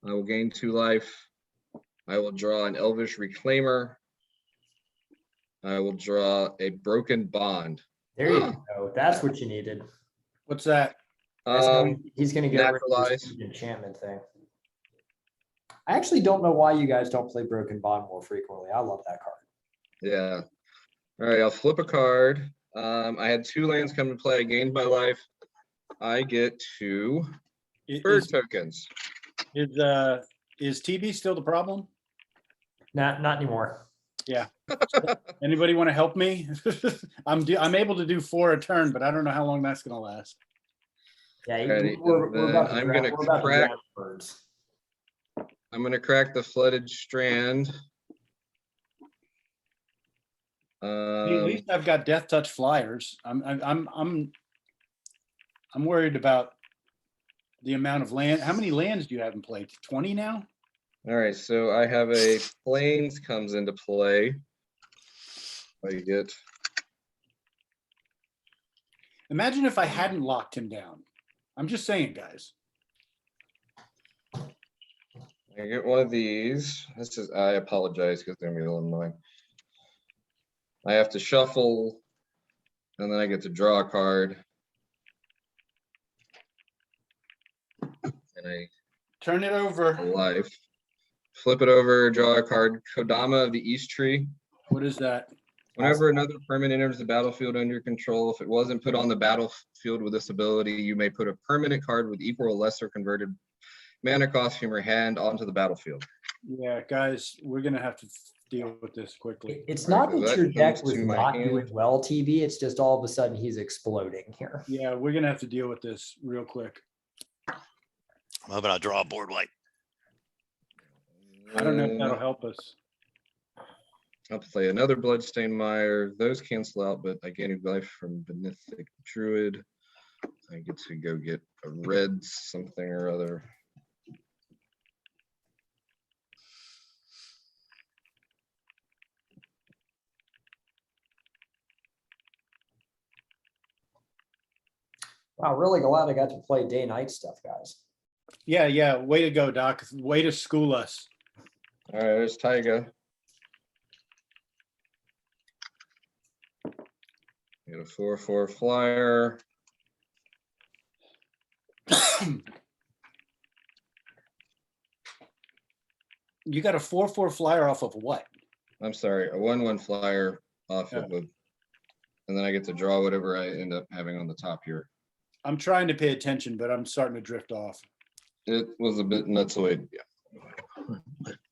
S3: I will gain 2 life. I will draw an Elvish Reclaimer. I will draw a Broken Bond.
S2: There you go. That's what you needed.
S1: What's that?
S2: He's going to get rid of
S3: Naturalize.
S2: this enchantment thing. I actually don't know why you guys don't play Broken Bond more frequently. I love that card.
S3: Yeah. All right, I'll flip a card. I had 2 lands come to play. I gained my life. I get 2 bird tokens.
S1: Is TB still the problem?
S2: Not anymore.
S1: Yeah. Anybody want to help me? I'm able to do 4 a turn, but I don't know how long that's going to last.
S2: Yeah,
S3: Alrighty,
S2: we're about to
S3: I'm
S2: draft,
S3: gonna
S2: we're about to
S3: crack-
S2: draft birds.
S3: I'm going to crack the Flooded Strand.
S1: At least I've got Death Touch flyers. I'm worried about the amount of land. How many lands do you have in play? 20 now?
S3: All right, so I have a Plains comes into play. I get
S1: Imagine if I hadn't locked him down. I'm just saying, guys.
S3: I get one of these. This is, I apologize because they're gonna be a little annoying. I have to shuffle, and then I get to draw a card. And I
S1: Turn it
S3: a
S1: over.
S3: life. Flip it over, draw a card. Kodama of the East Tree.
S1: What is that?
S3: Whenever another permanent enters the battlefield under your control, if it wasn't put on the battlefield with this ability, you may put a permanent card with equal or lesser converted mana cost from your hand onto the battlefield.
S1: Yeah, guys, we're going to have to deal with this quickly.
S2: It's
S3: All right,
S2: not
S3: so
S2: that
S3: that
S2: your deck
S3: comes
S2: was
S3: to my
S2: not
S3: hand.
S2: doing well, TB. It's just all of a sudden he's exploding here.
S1: Yeah, we're going to have to deal with this real quick.
S4: I'm hoping I draw a board white.
S1: I don't know if that'll help us.
S3: I'll play another Bloodstained Mire. Those cancel out, but I gain a life from Benefic Druid. I get to go get a red something or other.
S2: Wow, really glad I got to play day-night stuff, guys.
S1: Yeah. Way to go, Doc. Way to school us.
S3: All right, there's Taiga. Get a 4/4 flyer.
S1: You got a 4/4 flyer off of what?
S3: I'm sorry, a 1/1 flyer off of the, and then I get to draw whatever I end up having on the top here.
S1: I'm trying to pay attention, but I'm starting to drift off.
S3: It was a bit nuts away. Yeah.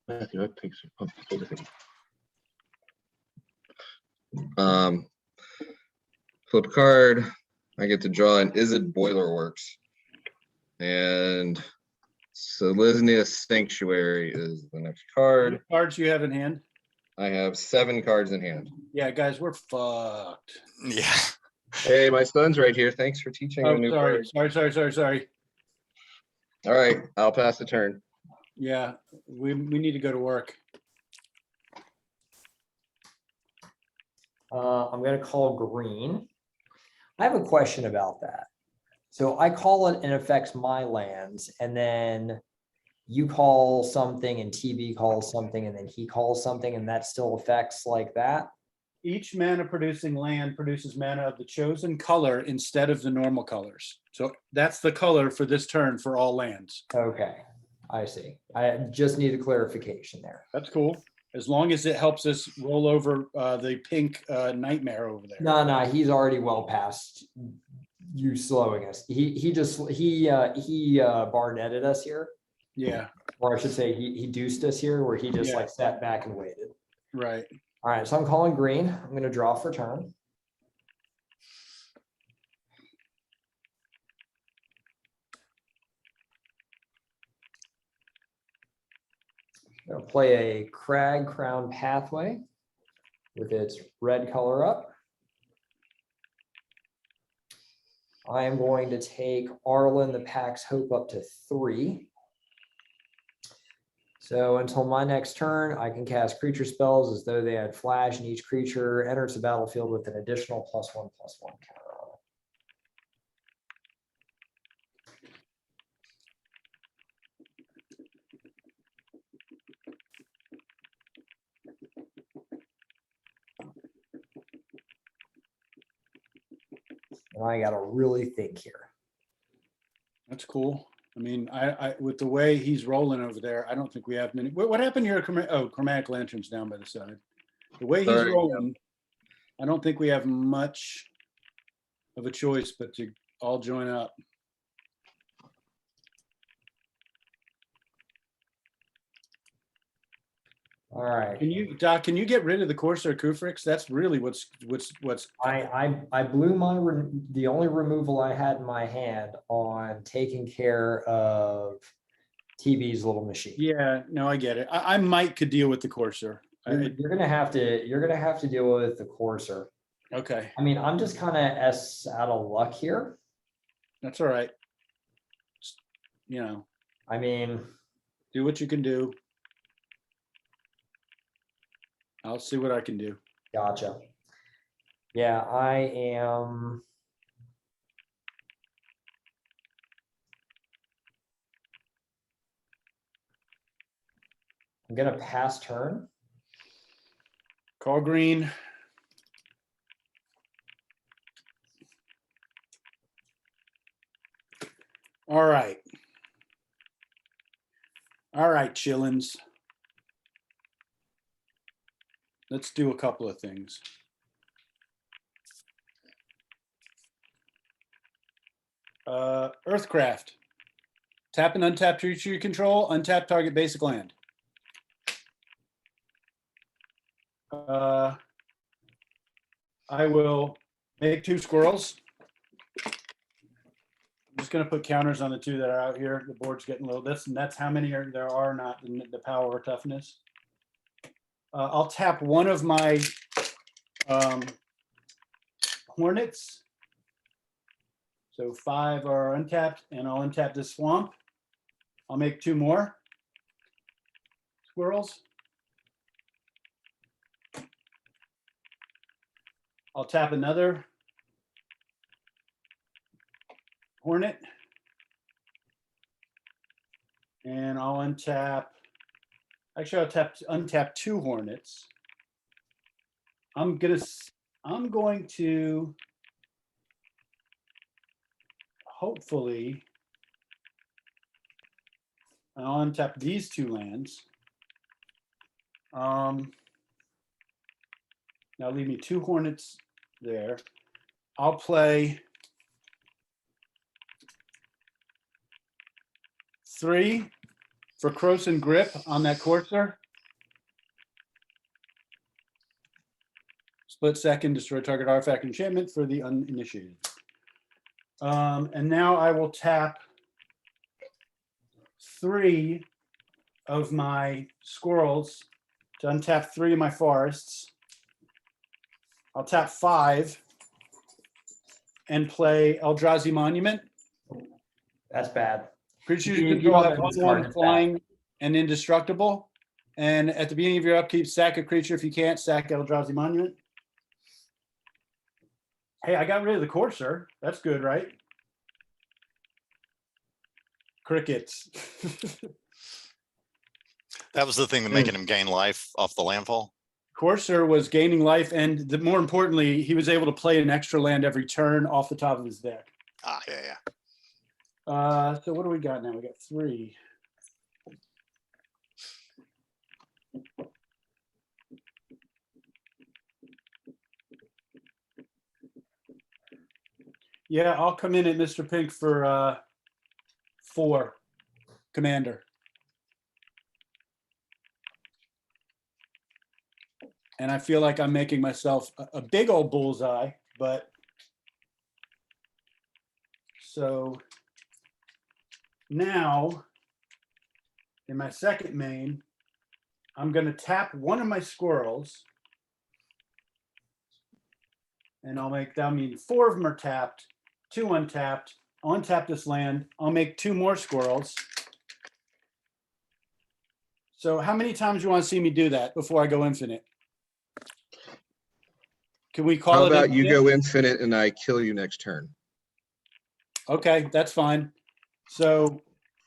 S3: Matthew, that takes flip card. I get to draw an Izzet Boiler Works. And Selesnya Sanctuary is the next
S1: How
S3: card.
S1: many cards you have in hand?
S3: I have 7 cards in hand.
S1: Yeah, guys, we're fucked.
S4: Yeah.
S3: Hey, my son's right here. Thanks for teaching a
S1: Oh,
S3: new
S1: sorry.
S3: card.
S1: Sorry.
S3: All right, I'll pass the turn.
S1: Yeah, we need to go to work.
S2: I'm going to call green. I have a question about that. So I call it and it affects my lands, and then you call something and TB calls something, and then he calls something, and that still affects like that.
S1: Each mana producing land produces mana of the chosen color instead of the normal colors. So that's the color for this turn for all lands.
S2: Okay, I see. I just need a clarification there.
S1: That's cool. As long as it helps us roll over the pink nightmare over there.
S2: No, he's already well past you slowing us. He bar netted us here,
S1: Yeah,
S2: or I should say he deuced us here, where he just
S1: Yeah.
S2: like sat back and waited.
S1: right.
S2: All right, so I'm calling green. I'm going to draw for turn. I'm going to play a Crag Crown Pathway with its red color up. I am going to take Arlen the Pack's Hope up to 3. So until my next turn, I can cast creature spells as though they had flash, and each creature enters the battlefield with an additional +1/+1 counter on it. And I gotta really think here.
S1: That's cool. I mean, I with the way he's rolling over there, I don't think we have many. What happened here? Oh, chromatic lanterns down by the side. The way he's
S3: Sorry.
S1: rolling, I don't think we have much of a choice but to all join up.
S2: All right.
S1: Can you, Doc? Can you get rid of the Corsair Kufrix? That's really what's.
S2: I blew the only removal I had in my hand on taking care of TB's little machine.
S1: Yeah, no, I get it. I might could deal with the Corsair.
S2: You're gonna have to deal with the Courser.
S1: Okay,
S2: I mean, I'm just kind of out of luck here.
S1: that's all right. You know,
S2: I mean,
S1: do what you can do. I'll see what I can do.
S2: gotcha. Yeah, I'm gonna pass turn.
S1: Call green. All right. All right, chillins. Let's do a couple of things. Earthcraft. Tap and untap creature you control, untap target basic land. I will make 2 squirrels. I'm just going to put counters on the 2 that are out here. The board's getting a little. That's how many there are, not the power or toughness. I'll tap one of my hornets. So 5 are untapped, and I'll untap this swamp. I'll make 2 more squirrels. I'll tap another hornet. And I'll untap, actually I'll untap 2 hornets. I'm going to hopefully, I'll untap these 2 lands. Now leave me 2 hornets there. I'll play 3 for Croson Grip on that Courser. Split second, destroy target artifact enchantment for the uninitiated. And now I will tap 3 of my squirrels to untap 3 of my forests. I'll tap 5 and play Eldrazi Monument.
S2: That's bad.
S1: Creatures you
S2: You
S1: control
S2: don't
S1: have
S2: have this card,
S1: 1/1
S2: it's
S1: flying and indestructible. And at the beginning of your upkeep, sack a creature. If you can't, sack Eldrazi Monument. Hey, I got rid of the Courser. That's good, right? Crickets.
S4: That was the thing that making him gain life off the landfall.
S1: Courser was gaining life, and more importantly, he was able to play an extra land every turn off the top of his deck.
S4: Ah, yeah, yeah.
S1: So what do we got now? We got 3. Yeah, I'll come in at Mr. Pink for 4, Commander. And I feel like I'm making myself a big old bullseye, but so now in my second main, I'm going to tap one of my squirrels, and I'll make that mean 4 of them are tapped, 2 untapped. I'll untap this land. I'll make 2 more squirrels. So how many times you want to see me do that before I go infinite? Can we call
S3: How
S1: it?
S3: about you
S1: infinite?
S3: go infinite and I kill you next turn?
S1: Okay, that's fine. So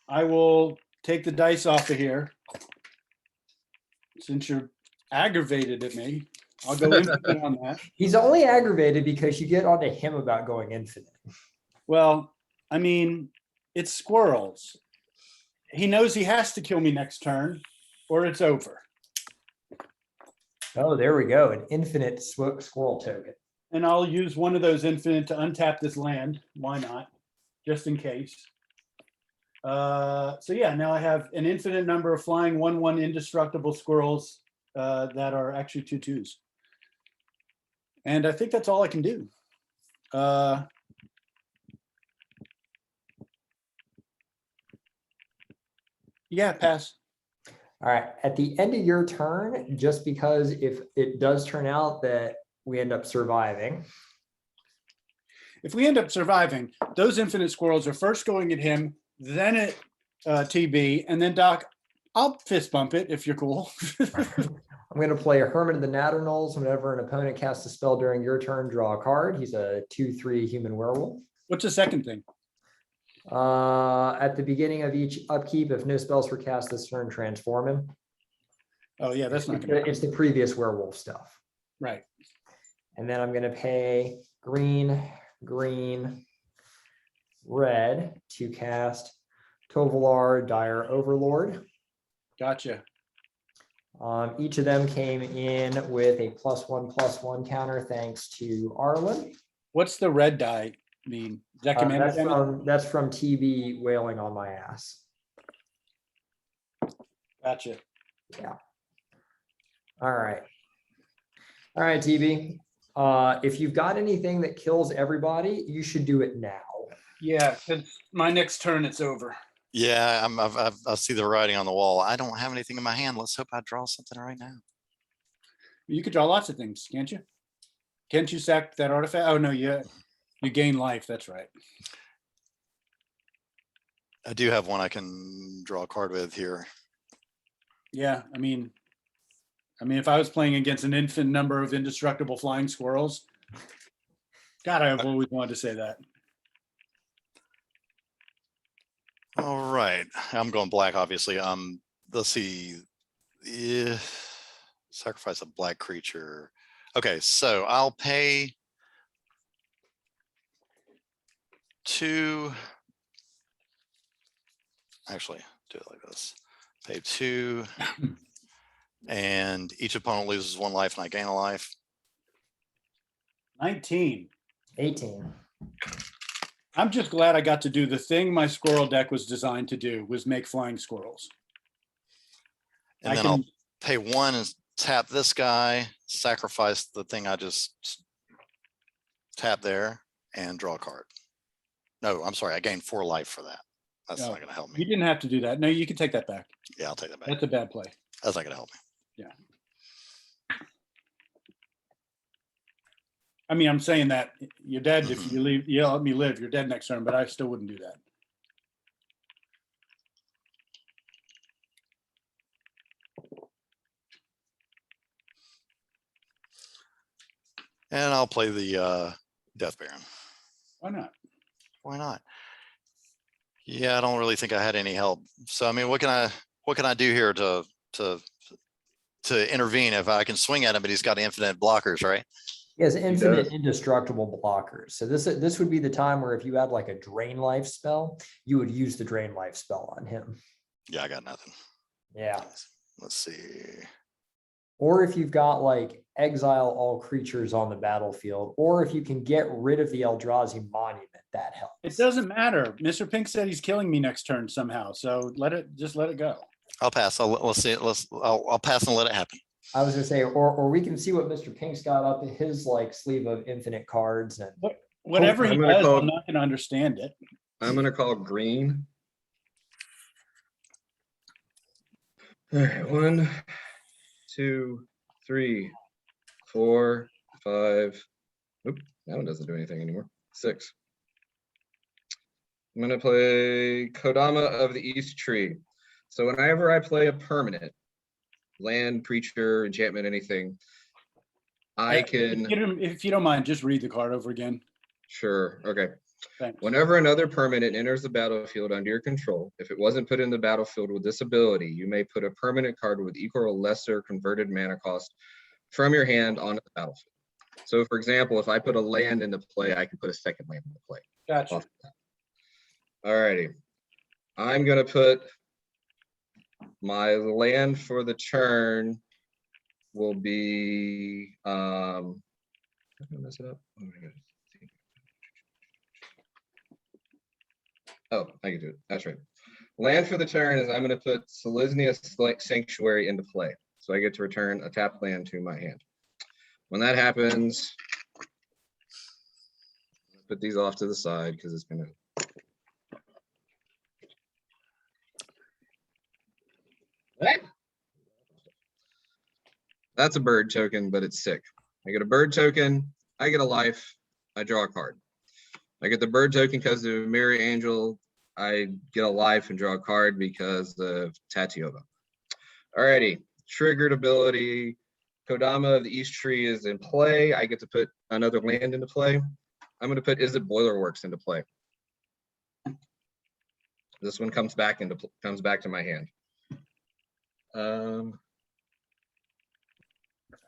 S1: I will take the dice off of here. Since you're aggravated at me, I'll go infinite on that.
S2: He's only aggravated because you get onto him about going infinite.
S1: Well, I mean, it's squirrels. He knows he has to kill me next turn or it's over.
S2: Oh, there we go. An infinite squirrel token.
S1: And I'll use one of those infinite to untap this land. Why not? Just in case. So yeah, now I have an infinite number of flying 1/1 indestructible squirrels that are actually 2/2s. And I think that's all I can do. Yeah, pass.
S2: All right. At the end of your turn, just because if it does turn out that we end up surviving,
S1: If we end up surviving, those infinite squirrels are first going at him, then at TB, and then Doc, I'll fist bump it if you're cool.
S2: I'm going to play a Hermit of the Natternals. Whenever an opponent casts a spell during your turn, draw a card. He's a 2/3 human werewolf.
S1: What's the second thing?
S2: At the beginning of each upkeep, if no spells were cast this turn, transform him.
S1: Oh yeah, that's not gonna.
S2: It's the previous werewolf stuff.
S1: Right.
S2: And then I'm going to pay green, red to cast Tovolar, Dire Overlord.
S1: Gotcha.
S2: Each of them came in with a +1/+1 counter thanks to Arlen.
S1: What's the red die mean? Is that commander damage?
S2: That's from TB wailing on my ass.
S1: Gotcha.
S2: Yeah. All right. All right, TB. If you've got anything that kills everybody, you should do it now.
S1: Yeah, because my next turn it's over.
S4: Yeah, I see the writing on the wall. I don't have anything in my hand. Let's hope I draw something right now.
S1: You could draw lots of things, can't you? Can't you sack that artifact? Oh no, you gain life. That's right.
S4: I do have one I can draw a card with here.
S1: Yeah, I mean, if I was playing against an infinite number of indestructible flying squirrels, God, I've always wanted to say that.
S4: All right, I'm going black, obviously. Let's see. Yeah, sacrifice a black creature. Okay, so I'll pay 2. Actually, do it like this. Pay 2. And each opponent loses 1 life and I gain a life.
S1: 19.
S2: 18.
S1: I'm just glad I got to do the thing my squirrel deck was designed to do, was make flying squirrels.
S4: And then I'll pay 1 and tap this guy, sacrifice the thing I just tapped there, and draw a card. No, I'm sorry, I gained 4 life for that. That's not gonna help
S1: You
S4: me.
S1: didn't have to do that. No, you can take that back.
S4: Yeah, I'll take that back.
S1: That's a bad play.
S4: That's not gonna help me.
S1: Yeah. I mean, I'm saying that you're dead if you leave. You let me live. You're dead next turn, but I still wouldn't do that.
S4: And I'll play the Death Baron.
S1: Why not?
S4: Why not? Yeah, I don't really think I had any help. So I mean, what can I do here to intervene if I can swing at him, but he's got infinite blockers, right?
S2: He has infinite
S3: does.
S2: indestructible blockers. So this would be the time where if you had like a drain life spell, you would use the drain life spell on him.
S4: Yeah, I got nothing.
S2: Yeah.
S4: Let's see.
S2: Or if you've got like exile all creatures on the battlefield, or if you can get rid of the Eldrazi monument, that helps.
S1: It doesn't matter. Mr. Pink said he's killing me next turn somehow. So just let it go.
S4: I'll pass. Let's see. I'll pass and let it happen.
S2: I was gonna say, or we can see what Mr. Pink's got up in his like sleeve of infinite cards and
S1: Whatever he
S3: I'm gonna
S1: does,
S3: call-
S1: I'm not going to understand it.
S3: I'm gonna call green. All right, 1, 2, 3, 4, 5. Oop, that one doesn't do anything anymore. 6. I'm gonna play Kodama of the East Tree. So whenever I play a permanent, land, creature, enchantment, anything, I can.
S1: If you don't mind, just read the card over again.
S3: Sure. Okay.
S1: Thanks.
S3: Whenever another permanent enters the battlefield under your control, if it wasn't put in the battlefield with this ability, you may put a permanent card with equal or lesser converted mana cost from your hand onto the battlefield. So, for example, if I put a land into play, I can put a second land into play.
S1: Gotcha.
S3: All righty. I'm going to put my land for the turn will be, I'm gonna mess it up. Oh, I can do it. That's right. Land for the turn is I'm going to put Selesnya Sanctuary into play. So I get to return a tapped land to my hand. When that happens, put these off to the side because it's going to. That's a bird token, but it's sick. I get a bird token, I get a life, I draw a card. I get the bird token because of Mirror Angel. I get a life and draw a card because of Tatiova. Alrighty, triggered ability. Kodama of the East Tree is in play. I get to put another land into play. I'm going to put Is It Boilerworks into play. This one comes back to my hand.
S2: Are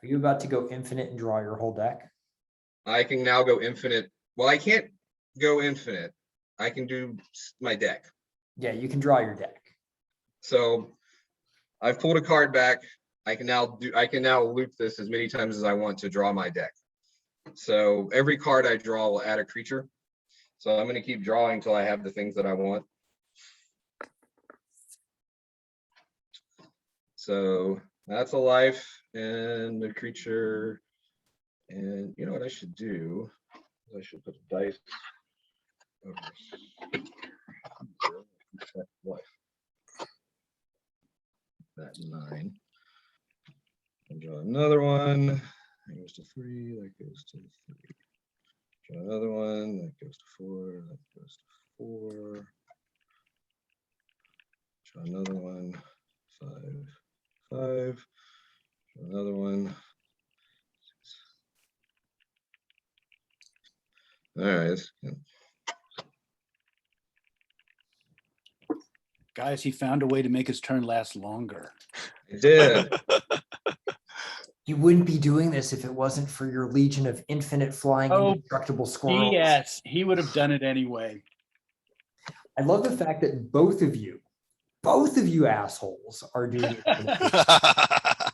S2: you about to go infinite and draw your whole deck?
S3: I can now go infinite. Well, I can't go infinite. I can do my deck.
S2: Yeah, you can draw your deck.
S3: So I've pulled a card back. I can now loop this as many times as I want to draw my deck. So every card I draw will add a creature. So I'm going to keep drawing until I have the things that I want. So that's a life and a creature. And you know what I should do? I should put a dice over that life. That 9. And draw another one. That goes to 3. That goes to 3. Draw another one. That goes to 4. That goes to 4. Draw another one. 5. 5. Draw another one. 6. All right.
S1: Guys, he found a way to make his turn last longer.
S3: I did.
S2: You wouldn't be doing this if it wasn't for your legion of infinite flying indestructible squirrels.
S1: Yes, he would have done it anyway.
S2: I love the fact that both of you assholes are doing it.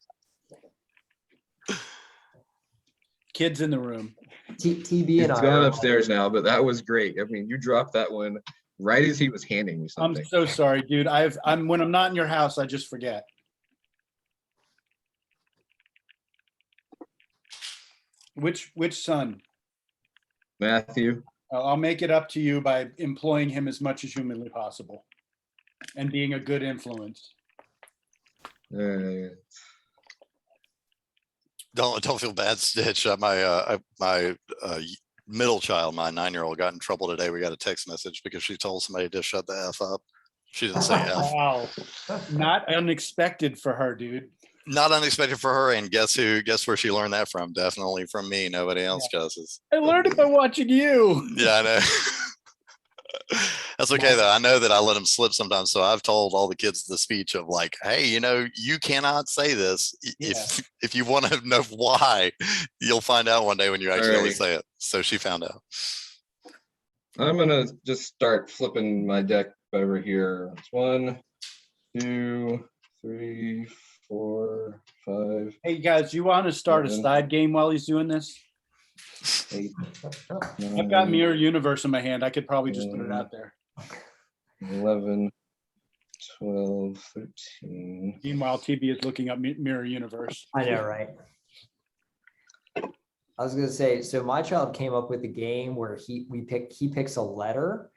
S1: Kids in the room.
S2: TB and
S3: It's
S2: I
S3: gone
S2: are
S3: upstairs now, but that was great. I mean, you dropped that one right as he was handing me something.
S1: I'm so sorry, dude. When I'm not in your house, I just forget. Which son?
S3: Matthew.
S1: I'll make it up to you by employing him as much as humanly possible and being a good influence.
S4: Don't feel bad, Stitch. My middle child, my 9-year-old, got in trouble today. We got a text message because she told somebody to shut the F up. She didn't say F.
S1: Wow. Not unexpected for her, dude.
S4: Not unexpected for her. And guess where she learned that from? Definitely from me. Nobody else does.
S1: I learned it by watching you.
S4: Yeah, I know. That's okay though. I know that I let them slip sometimes. So I've told all the kids the speech of like, hey, you cannot say this. If you want to know why, you'll find out one day when you actually say it. So she found out.
S3: I'm gonna just start flipping my deck over here. It's 1, 2, 3, 4, 5.
S1: Hey guys, you want to start a side game while he's doing this?
S3: 8,
S1: I've got Mirror Universe in my hand. I could probably just put it out there.
S3: 11, 12, 13.
S1: Meanwhile, TB is looking up Mirror Universe.
S2: I know, right? I was gonna say, so my child came up with a game where he picks a letter,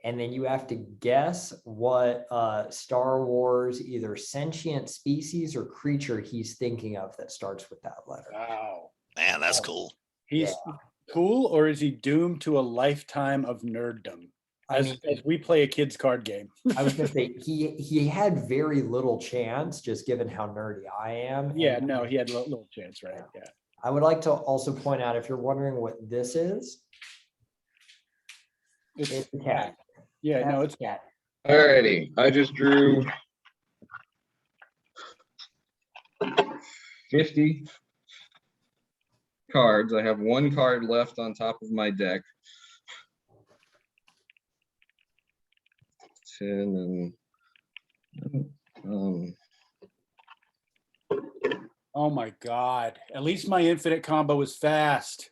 S2: and then you have to guess what Star Wars either sentient species or creature he's thinking of that starts with that letter.
S1: Wow.
S4: Man, that's cool.
S1: He's cool, or is he doomed to a lifetime of nerddom?
S2: I
S1: as,
S2: mean,
S1: as we play a kid's card game.
S2: I was gonna say, he had very little chance, just given how nerdy I am.
S1: Yeah,
S2: and
S1: no, he had a little chance, right? Yeah.
S2: I would like to also point out, if you're wondering what this is,
S1: It's
S2: it's a cat.
S1: Yeah, no,
S2: That's
S1: it's
S2: a cat.
S3: Alrighty, I just drew 50 cards. I have one card left on top of my deck. 10 and
S1: oh my God. At least my infinite combo was fast.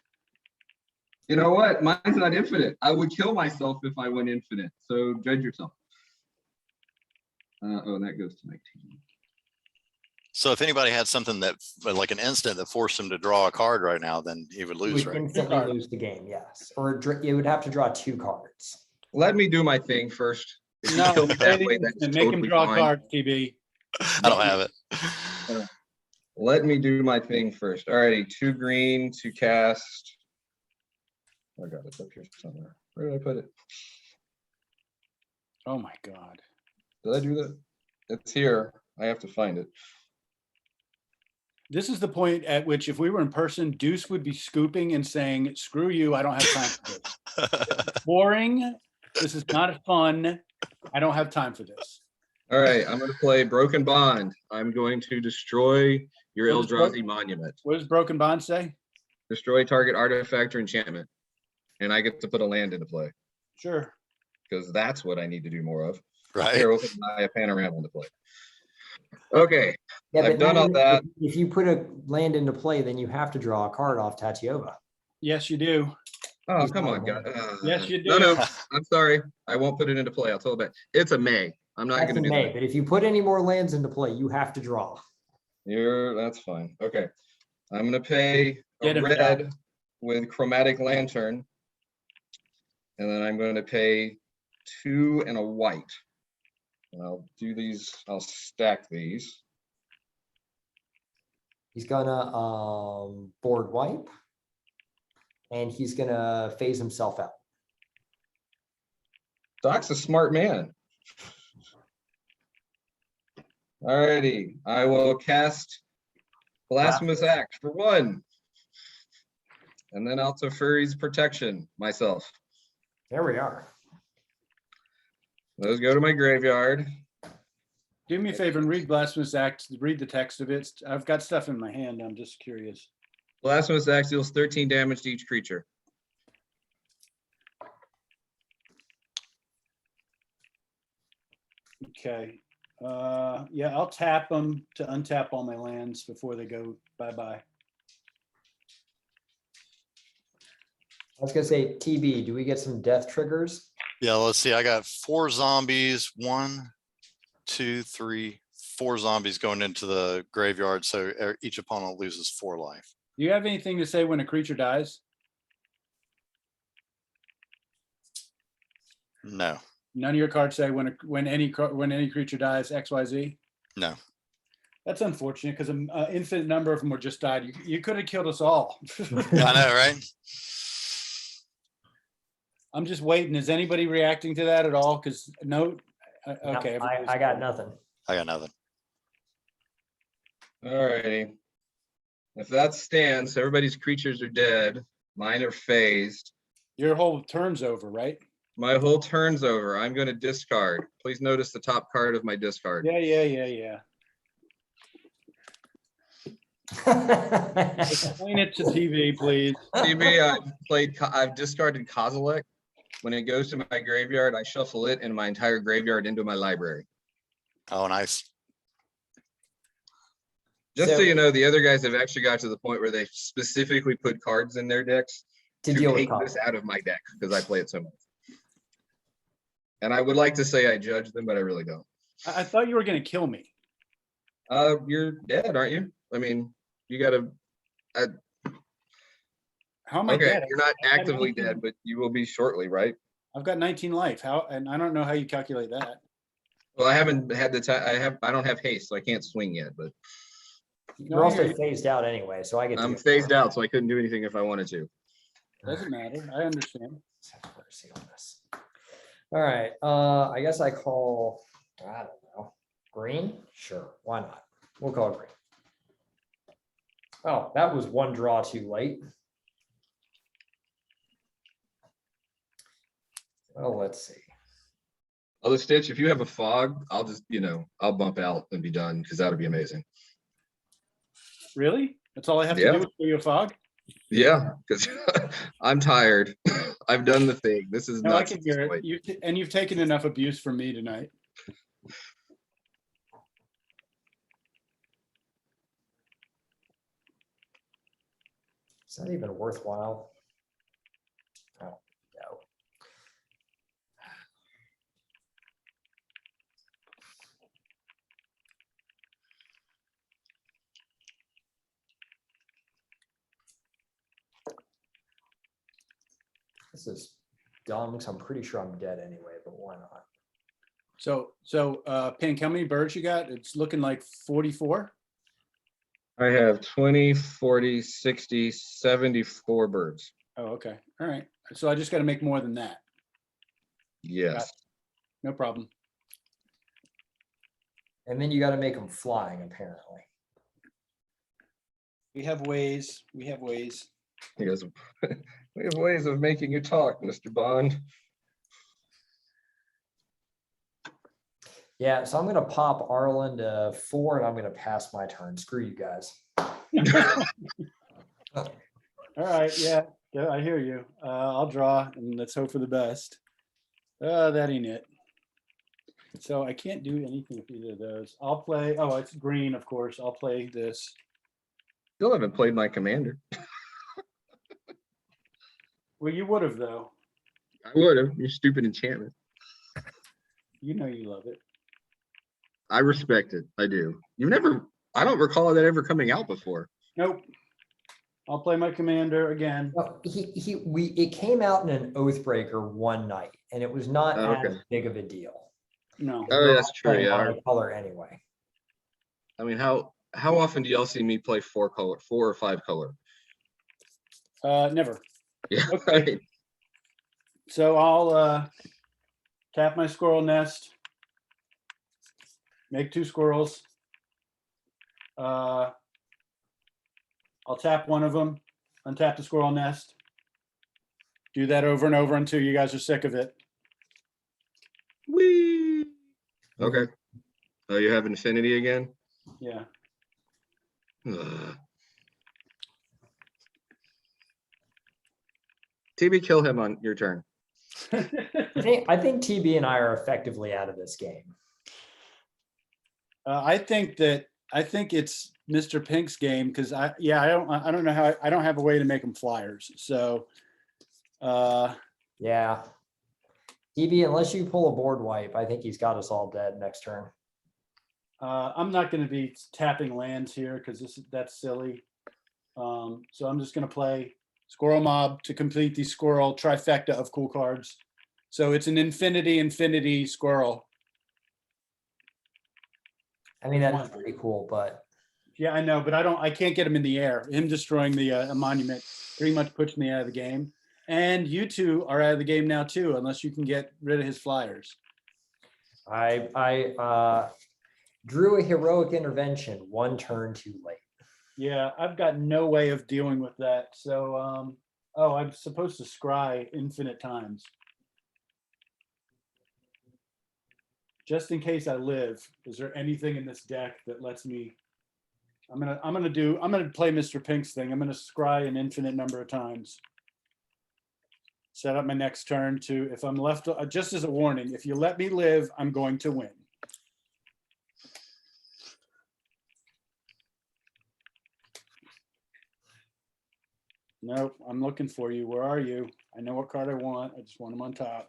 S3: you know what? Mine's not infinite. I would kill myself if I went infinite. So judge yourself. Oh, and that goes to my team.
S4: So if anybody had something that, like an instant that forced him to draw a card right now, then he would
S2: You
S4: lose,
S2: would
S4: right?
S2: instantly
S1: cards.
S2: lose the game, yes. Or you would have to draw 2 cards.
S3: Let me do my thing first. If you
S1: No,
S3: kill me that way, that's
S1: and make him
S3: totally
S1: draw
S3: fine.
S1: cards, TB.
S4: I don't have it.
S3: Let me do my thing first. Alrighty, 2 green to cast. I got it up here somewhere. Where did I put it?
S1: Oh my God.
S3: Did I do that? It's here. I have to find it.
S1: This is the point at which, if we were in person, Deuce would be scooping and saying, screw you, I don't have time for this. Boring. This is not fun. I don't have time for this.
S3: All right, I'm going to play Broken Bond. I'm going to destroy your
S1: What is Bro-
S3: Eldrazi monument.
S1: What does Broken Bond say?
S3: Destroy target artifact or enchantment. And I get to put a land into play
S1: Sure.
S3: because that's what I need to do more of.
S4: Right.
S3: Here, we'll put a panorama into play. Okay,
S2: Yeah,
S3: I've
S2: but
S3: done
S2: then
S3: all that.
S2: If you put a land into play, then you have to draw a card off Tatiova.
S1: Yes, you do.
S3: Oh,
S2: He's
S3: come
S2: not
S3: on,
S2: a
S3: God.
S1: Yes, you
S3: No,
S1: do.
S3: no, I'm sorry. I won't put it into play. I'll tell it back. It's a May. I'm not
S2: That's
S3: going to
S2: in
S3: do
S2: May,
S3: that.
S2: but if you put any more lands into play, you have to draw.
S3: That's fine. Okay. I'm going to pay
S1: Get
S3: a
S1: him,
S3: red with Chromatic Lantern. And then I'm going to pay 2 and a white. And I'll do these. I'll stack these.
S2: He's gonna board wipe, and he's gonna phase himself out.
S3: Doc's a smart man. Alrighty, I will cast Blasphemous Act for 1. And then I'll Teferi's Protection myself.
S2: There we are.
S3: Those go to my graveyard.
S1: Do me a favor and read Blasphemous Act. Read the text of it. I've got stuff in my hand. I'm just curious.
S3: Blasphemous Act deals 13 damage to each creature.
S1: Okay. Yeah, I'll tap them to untap all my lands before they go bye-bye.
S2: I was gonna say, TB, do we get some death triggers?
S4: Yeah, let's see. I got 4 zombies. 1, 2, 3, 4 zombies going into the graveyard. So each opponent loses 4 life.
S1: Do you have anything to say when a creature dies?
S4: No,
S1: None of your cards say when any creature dies, XYZ?
S4: no.
S1: That's unfortunate because an infinite number of them were just died. You could have killed us all.
S4: I know, right?
S1: I'm just waiting. Is anybody reacting to that at all? Because no, okay.
S2: No, I got nothing.
S4: I got nothing.
S3: Alrighty. If that stands, everybody's creatures are dead. Mine are phased.
S1: Your whole turn's over, right?
S3: My whole turn's over. I'm going to discard. Please notice the top card of my discard.
S1: Yeah. Explain it to TV, please.
S3: TV, I've discarded Kozilek. When it goes to my graveyard, I shuffle it and my entire graveyard into my library.
S4: Oh, nice.
S3: Just so
S2: So-
S3: you know, the other guys have actually got to the point where they specifically put cards in their decks
S2: To
S3: to
S2: deal with
S3: take this
S2: Kozilek.
S3: out of my deck because I play it so much. And I would like to say I judge them, but I really don't.
S1: I thought you were going to kill me.
S3: You're dead, aren't you? I mean, you gotta,
S1: How am I
S3: okay,
S1: dead?
S3: you're not
S1: I have
S3: actively
S1: 19
S3: dead, but you will be shortly, right?
S1: I've got 19 life. How? And I don't know how you calculate that.
S3: Well, I haven't had the time. I don't have haste, so I can't swing yet, but
S2: You're
S1: I
S2: also
S1: hear you.
S2: phased out anyway, so I get to
S3: I'm
S2: go
S3: phased
S2: first.
S3: out, so I couldn't do anything if I wanted to.
S1: Doesn't matter. I understand.
S2: Let's have mercy on this. All right, I guess I call, I don't know, green? Sure, why not? We'll call green. Oh, that was one draw too late. Well, let's see.
S3: Other Stitch, if you have a fog, I'll just, I'll bump out and be done because that'll be amazing.
S1: Really? That's all I have to
S3: Yeah.
S1: do is for you a fog?
S3: Yeah, because I'm tired. I've done the thing. This is
S1: No, I
S3: nuts.
S1: can
S3: at this
S1: hear
S3: point.
S1: it. You've taken enough abuse from me tonight.
S2: Is that even worthwhile? Oh, no. This is dumb because I'm pretty sure I'm dead anyway, but why not?
S1: So, Pink, how many birds you got? It's looking like 44.
S3: I have 20, 40, 60, 74 birds.
S1: Oh, okay. All right. So I just got to make more than that.
S3: Yes.
S1: No problem.
S2: And then you got to make them flying, apparently.
S1: We have ways. We have ways.
S3: He goes, we have ways of making you talk, Mr. Bond.
S2: Yeah, so I'm going to pop Arlen to 4 and I'm going to pass my turn. Screw you guys.
S1: All right. Yeah. Yeah, I hear you. I'll draw and let's hope for the best. That ain't it. So I can't do anything with either of those. I'll play. Oh, it's green, of course. I'll play this.
S3: Still haven't played my commander.
S1: Well, you would have, though.
S3: I would have. Your stupid enchantment.
S1: You know you love it.
S3: I respect it. I do. I don't recall that ever coming out before.
S1: Nope. I'll play my commander again.
S2: No, it came out in an Oathbreaker one night, and it was not
S3: Oh,
S2: as
S3: okay.
S2: big of a deal.
S1: No.
S3: Oh, that's true.
S2: Playing
S3: Yeah.
S2: monocolor anyway.
S3: I mean, how often do y'all see me play 4 or 5 color?
S1: Never.
S3: Yeah.
S1: Okay. So I'll tap my squirrel nest, make 2 squirrels. I'll tap one of them, untap the squirrel nest. Do that over and over until you guys are sick of it.
S3: Whee! Okay. Oh, you have infinity again?
S1: Yeah.
S3: Ugh. TB, kill him on your turn.
S2: I think TB and I are effectively out of this game.
S1: I think it's Mr. Pink's game because I don't know how I don't have a way to make them flyers. So
S2: Yeah. TB, unless you pull a board wipe, I think he's got us all dead next turn.
S1: I'm not going to be tapping lands here because that's silly. So I'm just going to play Squirrel Mob to complete the squirrel trifecta of cool cards. So it's an infinity squirrel.
S2: I mean, that is pretty cool, but
S1: Yeah, I know, but I can't get him in the air. Him destroying the a monument pretty much puts me out of the game. And you two are out of the game now too, unless you can get rid of his flyers.
S2: I drew a heroic intervention 1 turn too late.
S1: Yeah, I've got no way of dealing with that. So, I'm supposed to scry infinite times. Just in case I live, is there anything in this deck that lets me? I'm gonna play Mr. Pink's thing. I'm gonna scry an infinite number of times. Set up my next turn to, if I'm left, just as a warning, if you let me live, I'm going to win. Nope, I'm looking for you. Where are you? I know what card I want. I just want them on top.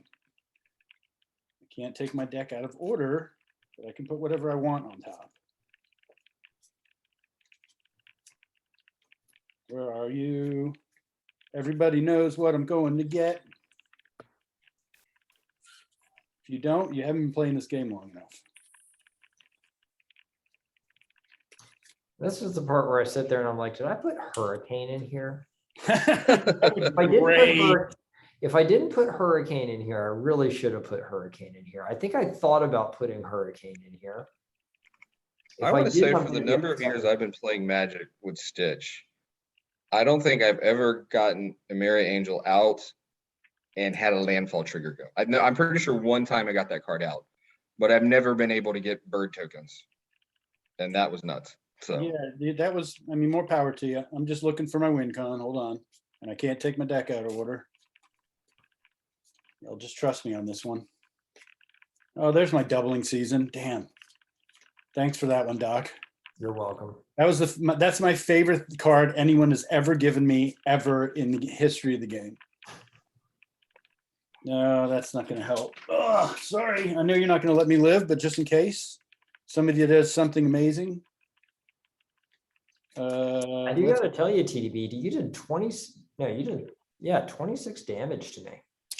S1: I can't take my deck out of order, but I can put whatever I want on top. Where are you? Everybody knows what I'm going to get. If you don't, you haven't been playing this game long enough.
S2: This is the part where I sit there and I'm like, did I put Hurricane in here?
S1: That would be great.
S2: If I didn't put Hurricane in here, I really should have put Hurricane in here. I think I thought about putting Hurricane in here. If
S3: I want to
S2: did,
S3: say
S2: I'm
S3: for the
S2: gonna get
S3: number of years I've been playing Magic with Stitch, I don't think I've ever gotten a Mary Angel out and had a landfall trigger go. I'm pretty sure one time I got that card out, but I've never been able to get bird tokens. And that was nuts. So
S1: Yeah, dude, that was, I mean, more power to you. I'm just looking for my win con. Hold on. And I can't take my deck out of order. You'll just trust me on this one. Oh, there's my doubling season. Damn. Thanks for that one, Doc.
S2: You're welcome.
S1: That was that's my favorite card anyone has ever given me ever in the history of the game. No, that's not going to help. Oh, sorry. I know you're not going to let me live, but just in case somebody does something amazing.
S2: I do gotta tell you, TDB, you did 20, no, you did, yeah, 26 damage to me.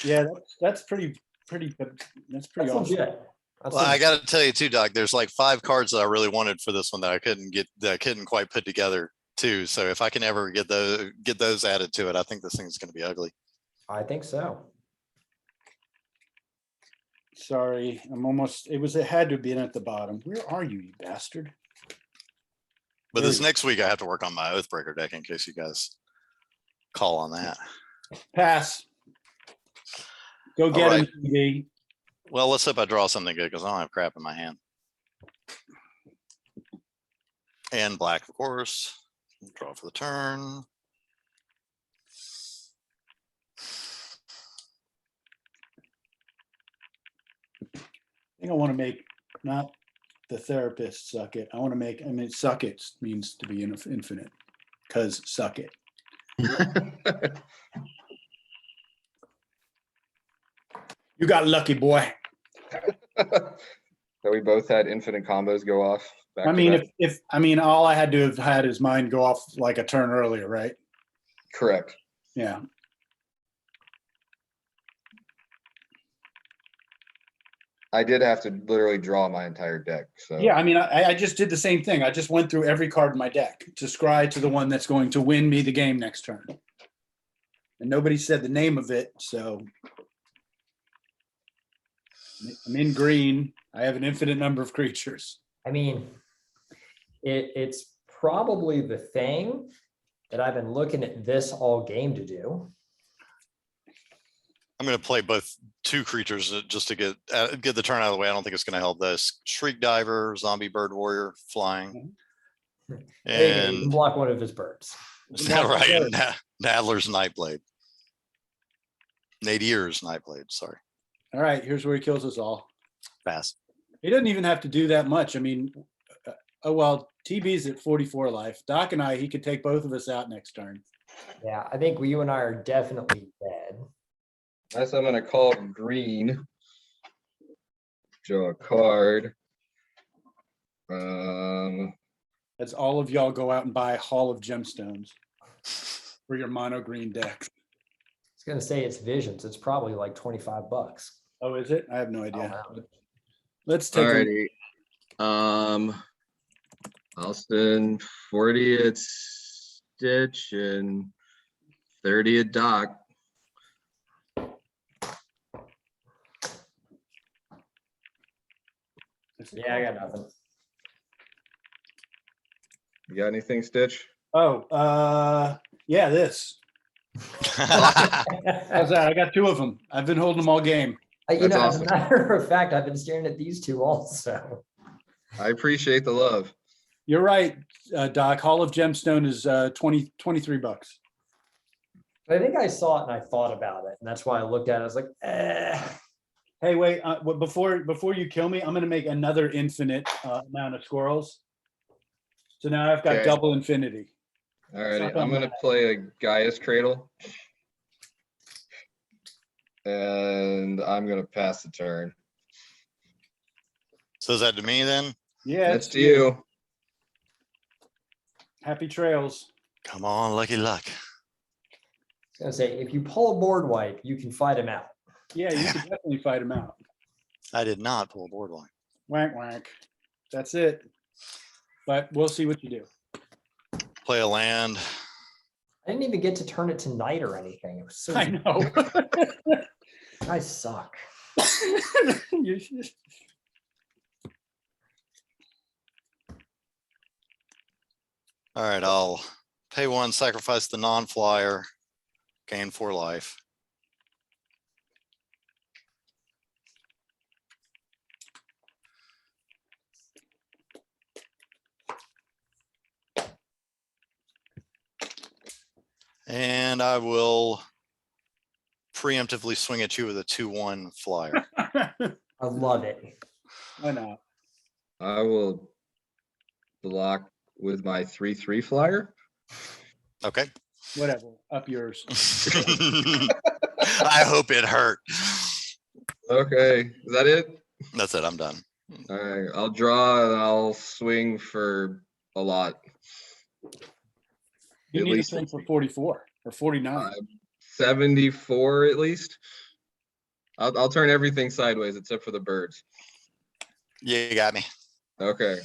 S1: Yeah, that's pretty
S2: That's
S1: awesome.
S2: legit. That's
S4: Well, I
S2: legit.
S4: got to tell you too, Doc. There's like 5 cards that I really wanted for this one that I couldn't quite put together too. So if I can ever get those added to it, I think this thing's going to be ugly.
S2: I think so.
S1: Sorry, it had to have been at the bottom. Where are you, you bastard?
S4: But
S1: There
S4: this
S1: we go.
S4: next week I have to work on my Oathbreaker deck in case you guys call on that.
S1: Pass. Go get
S4: right.
S1: him, TV.
S4: Well, let's hope I draw something good because I don't have crap in my hand. And black, of course. Draw for the turn.
S1: I think I want to make not the therapist suck it. I want to make, I mean, suck it means to be infinite because suck it. You got lucky, boy.
S3: that we both had infinite combos go off. Back
S1: I
S3: to
S1: mean,
S3: back.
S1: if I mean, all I had to have had is mine go off like a turn earlier, right?
S3: Correct.
S1: Yeah.
S3: I did have to literally draw my entire deck. So
S1: Yeah, I mean, I just did the same thing. I just went through every card in my deck to scry to the one that's going to win me the game next turn. And nobody said the name of it, so I'm in green. I have an infinite number of creatures.
S2: I mean, it's probably the thing that I've been looking at this all game to do.
S4: I'm going to play both 2 creatures just to get the turn out of the way. I don't think it's going to help this. Shriek Diver, Zombie Bird Warrior, flying.
S2: Hey, you can
S4: And
S2: block one of his birds.
S4: right, and Nadler's Nightblade. Nadier's Nightblade, sorry.
S1: All right, here's where he kills us all.
S4: Pass.
S1: He doesn't even have to do that much. I mean, oh, well, TB's at 44 life. Doc and I, he could take both of us out next turn.
S2: Yeah, I think you and I are definitely dead.
S3: That's I'm gonna call green. Draw a card.
S1: As all of y'all go out and buy Hall of Gemstones for your mono green deck.
S2: I was gonna say it's Visions. It's probably like $25.
S1: Oh, is it? I have no idea.
S2: wow.
S1: Let's take a
S3: Alrighty. I'll spend 40 at Stitch and 30 at Doc.
S2: Yeah, I got nothing.
S3: You got anything, Stitch?
S1: Oh, yeah, this. How's that? I got 2 of them. I've been holding them all game.
S2: You
S3: That's
S2: know,
S3: awesome.
S2: as a matter of fact, I've been staring at these 2 also.
S3: I appreciate the love.
S1: You're right, Doc. Hall of Gemstone is $23.
S2: I think I saw it and I thought about it, and that's why I looked at it. I was like,
S1: Hey, wait, before you kill me, I'm gonna make another infinite amount of squirrels. So now I've got
S3: Okay.
S1: double infinity.
S3: Alrighty, I'm gonna play a Gaia's Cradle. And I'm gonna pass the turn.
S4: So is that to me then?
S1: Yeah,
S3: That's to you.
S1: Happy trails.
S4: Come on, Lucky Luck.
S2: I was gonna say, if you pull a board wipe, you can fight him out.
S1: Yeah, you can definitely fight him out.
S4: I did not pull a board line.
S1: Wank, wank. That's it. But we'll see what you do.
S4: Play a land.
S2: I didn't even get to turn it to night or anything. It was so.
S1: I know.
S2: You guys suck.
S1: You should-
S4: All right, I'll pay 1, sacrifice the non-flyer, gain 4 life. And I will preemptively swing at you with a 2/1 flyer.
S2: I love it.
S1: Why not?
S3: I will block with my 3/3 flyer.
S4: Okay.
S1: Whatever, up yours.
S4: I hope it hurt.
S3: Okay, is that it?
S4: That's it. I'm done.
S3: All right, I'll draw and I'll swing for a lot.
S1: You
S3: At
S1: need to
S3: least
S1: swing for 44 or 49.
S3: 74 at least. I'll turn everything sideways except for the birds.
S4: You got me.
S3: Okay.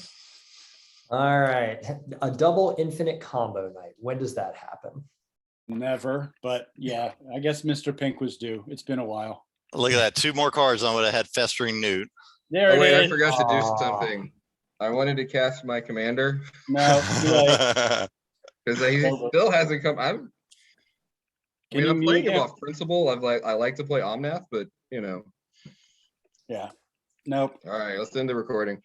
S2: All right. A double infinite combo night. When does that happen?
S1: Never, but yeah, I guess Mr. Pink was due. It's been a while.
S4: Look at that. 2 more cards. I would have had Festering Newt.
S1: There
S3: Oh
S1: it
S3: wait, I
S1: is.
S3: forgot to do
S2: Aw.
S3: something. I wanted to cast my commander
S1: No, too late.
S3: because he
S1: Over.
S3: still hasn't come. I'm
S1: Can you
S3: I'm
S1: mute
S3: playing him
S1: him?
S3: off principle. I like to play Omnath, but you know.
S1: Yeah. Nope.
S3: All right, let's end the recording.